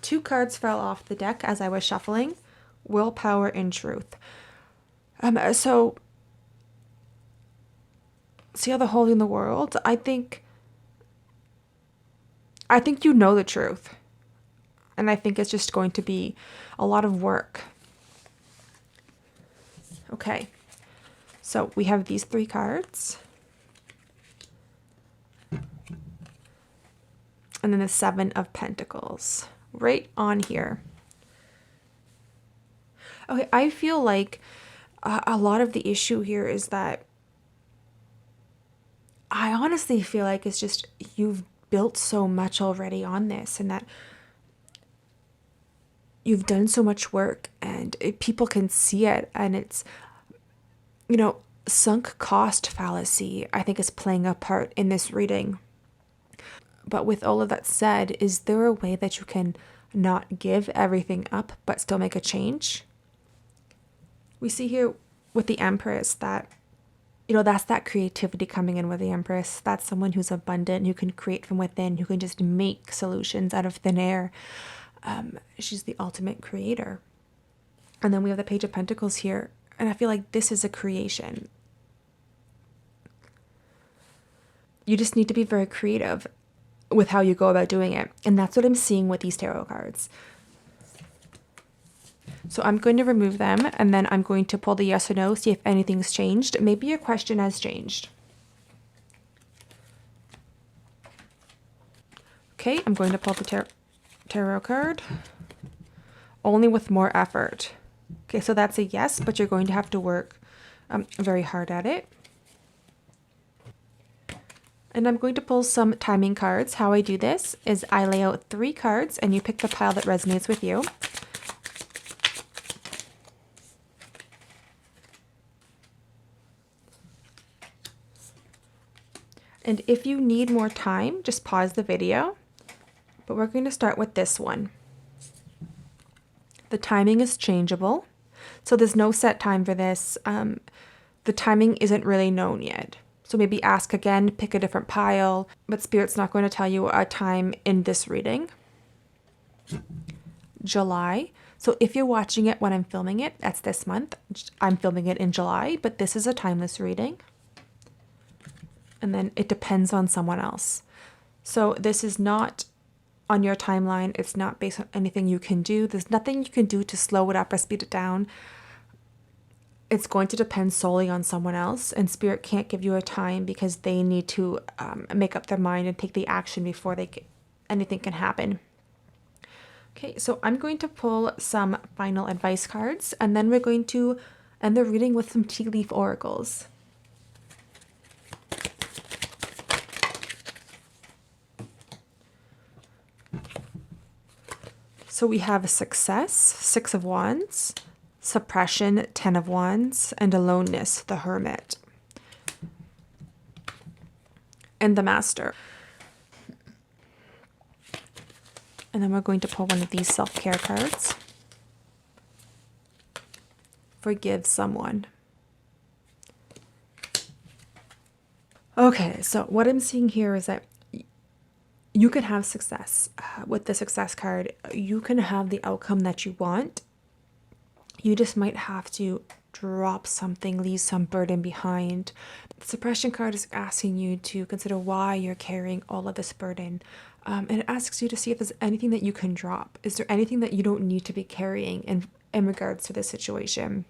A: 2 cards fell off the deck as I was shuffling. Willpower and Truth. So see how the holy in the world? I think you know the truth. And I think it's just going to be a lot of work. Okay. So we have these 3 cards. And then the 7 of Pentacles right on here. Okay, I feel like a lot of the issue here is that I honestly feel like it's just you've built so much already on this, and that you've done so much work, and people can see it, and it's, you know, sunk cost fallacy, I think, is playing a part in this reading. But with all of that said, is there a way that you can not give everything up but still make a change? We see here with the Empress that, you know, that's that creativity coming in with the Empress. That's someone who's abundant, who can create from within, who can just make solutions out of thin air. She's the ultimate creator. And then we have the Page of Pentacles here. And I feel like this is a creation. You just need to be very creative with how you go about doing it. And that's what I'm seeing with these tarot cards. So I'm going to remove them, and then I'm going to pull the yes or no, see if anything's changed. Maybe your question has changed. Okay, I'm going to pull the tarot card. Only with more effort. Okay, so that's a yes, but you're going to have to work very hard at it. And I'm going to pull some timing cards. How I do this is I lay out 3 cards, and you pick the pile that resonates with you. And if you need more time, just pause the video. But we're going to start with this one. The timing is changeable. So there's no set time for this. The timing isn't really known yet. So maybe ask again, pick a different pile, but Spirit's not going to tell you a time in this reading. July. So if you're watching it when I'm filming it, that's this month. I'm filming it in July, but this is a timeless reading. And then it depends on someone else. So this is not on your timeline. It's not based on anything you can do. There's nothing you can do to slow it up or speed it down. It's going to depend solely on someone else, and Spirit can't give you a time because they need to make up their mind and take the action before anything can happen. Okay, so I'm going to pull some final advice cards, and then we're going to end the reading with some tea leaf oracles. So we have success, 6 of Wands, suppression, 10 of Wands, and aloneness, the Hermit, and the Master. And then we're going to pull one of these self-care cards. Forgive someone. Okay, so what I'm seeing here is that you can have success. With the success card, you can have the outcome that you want. You just might have to drop something, leave some burden behind. The suppression card is asking you to consider why you're carrying all of this burden. And it asks you to see if there's anything that you can drop. Is there anything that you don't need to be carrying in regards to this situation?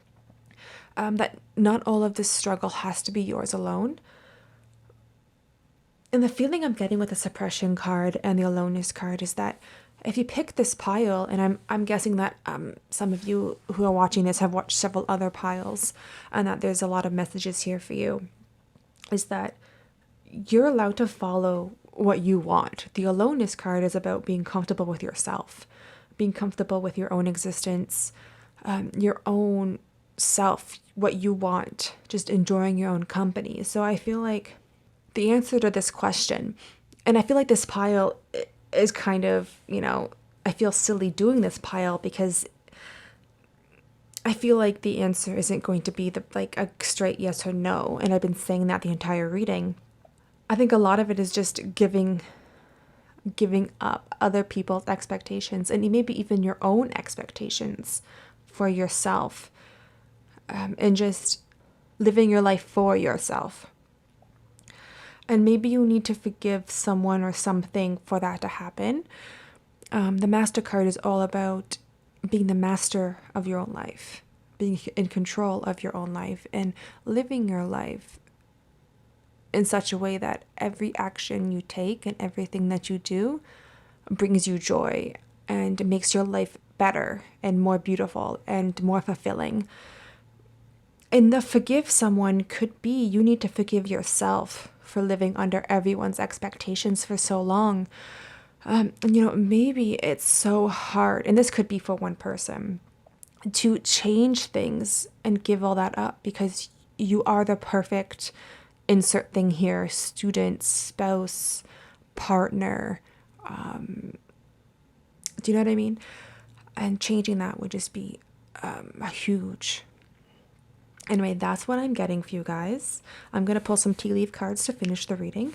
A: That not all of this struggle has to be yours alone. And the feeling I'm getting with the suppression card and the aloneness card is that if you pick this pile, and I'm guessing that some of you who are watching this have watched several other piles, and that there's a lot of messages here for you, is that you're allowed to follow what you want. The aloneness card is about being comfortable with yourself, being comfortable with your own existence, your own self, what you want, just enjoying your own company. So I feel like the answer to this question, and I feel like this pile is kind of, I feel silly doing this pile because I feel like the answer isn't going to be a straight yes or no. And I've been saying that the entire reading. I think a lot of it is just giving up other people's expectations and maybe even your own expectations for yourself, and just living your life for yourself. And maybe you need to forgive someone or something for that to happen. The Master card is all about being the master of your own life, being in control of your own life, and living your life in such a way that every action you take and everything that you do brings you joy and makes your life better and more beautiful and more fulfilling. And the forgive someone could be you need to forgive yourself for living under everyone's expectations for so long. Maybe it's so hard, and this could be for one person, to change things and give all that up because you are the perfect insert thing here, student, spouse, partner. Do you know what I mean? And changing that would just be a huge. Anyway, that's what I'm getting for you guys. I'm going to pull some tea leaf cards to finish the reading.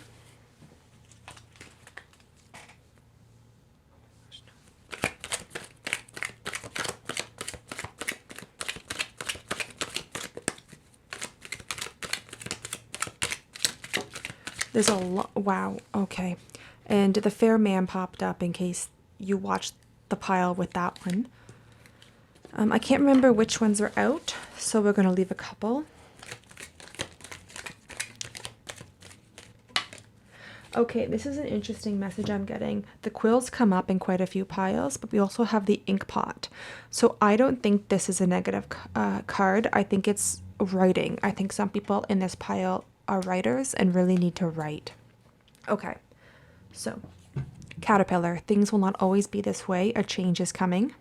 A: There's a lot. Wow. Okay. And the fair man popped up in case you watched the pile with that one. I can't remember which ones are out, so we're going to leave a couple. Okay, this is an interesting message I'm getting. The quills come up in quite a few piles, but we also have the ink pot. So I don't think this is a negative card. I think it's writing. I think some people in this pile are writers and really need to write. Okay, so caterpillar, things will not always be this way. A change is coming.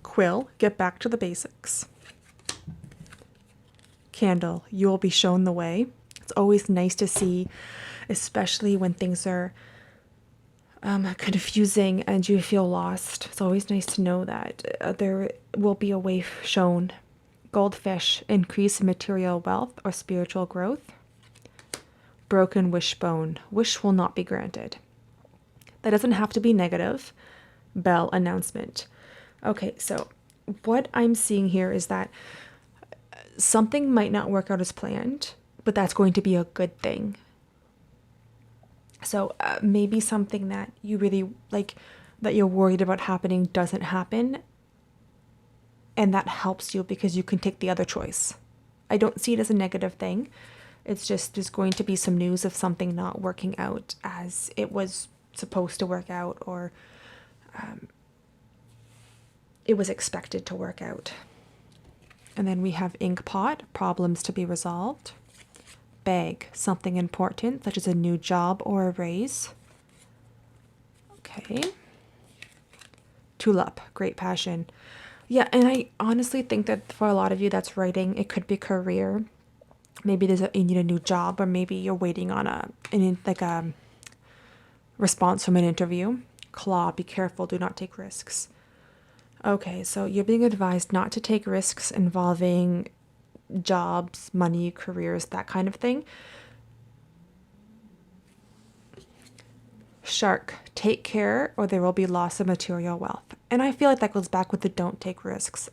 A: Quill, get back to the basics. Candle, you will be shown the way. It's always nice to see, especially when things are confusing and you feel lost. It's always nice to know that there will be a way shown. Goldfish, increase in material wealth or spiritual growth. Broken wishbone, wish will not be granted. That doesn't have to be negative. Bell, announcement. Okay, so what I'm seeing here is that something might not work out as planned, but that's going to be a good thing. So maybe something that you really like, that you're worried about happening, doesn't happen. And that helps you because you can take the other choice. I don't see it as a negative thing. It's just there's going to be some news of something not working out as it was supposed to work out, or it was expected to work out. And then we have ink pot, problems to be resolved. Bag, something important, such as a new job or a raise. Okay. Tulip, great passion. Yeah, and I honestly think that for a lot of you that's writing, it could be career. Maybe you need a new job, or maybe you're waiting on a response from an interview. Claw, be careful, do not take risks. Okay, so you're being advised not to take risks involving jobs, money, careers, that kind of thing. Shark, take care or there will be loss of material wealth. And I feel like that goes back with the don't take risks.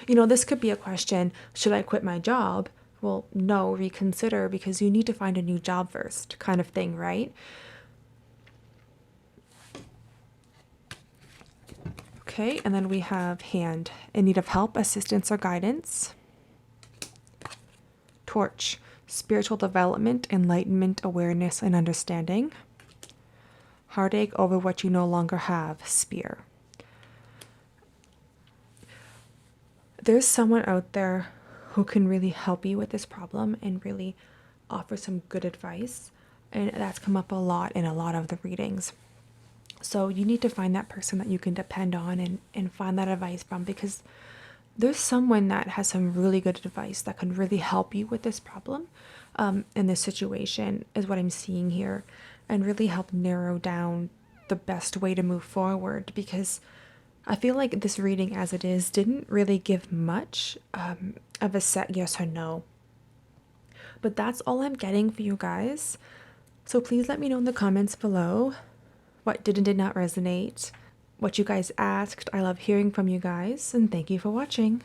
A: This could be a question, should I quit my job? Well, no, reconsider, because you need to find a new job first, kind of thing, right? Okay, and then we have hand, in need of help, assistance, or guidance. Torch, spiritual development, enlightenment, awareness, and understanding. Heartache over what you no longer have. Spear. There's someone out there who can really help you with this problem and really offer some good advice. And that's come up a lot in a lot of the readings. So you need to find that person that you can depend on and find that advice from, because there's someone that has some really good advice that can really help you with this problem in this situation, is what I'm seeing here, and really help narrow down the best way to move forward. Because I feel like this reading as it is didn't really give much of a set yes or no. But that's all I'm getting for you guys. So please let me know in the comments below what did and did not resonate, what you guys asked. I love hearing from you guys, and thank you for watching.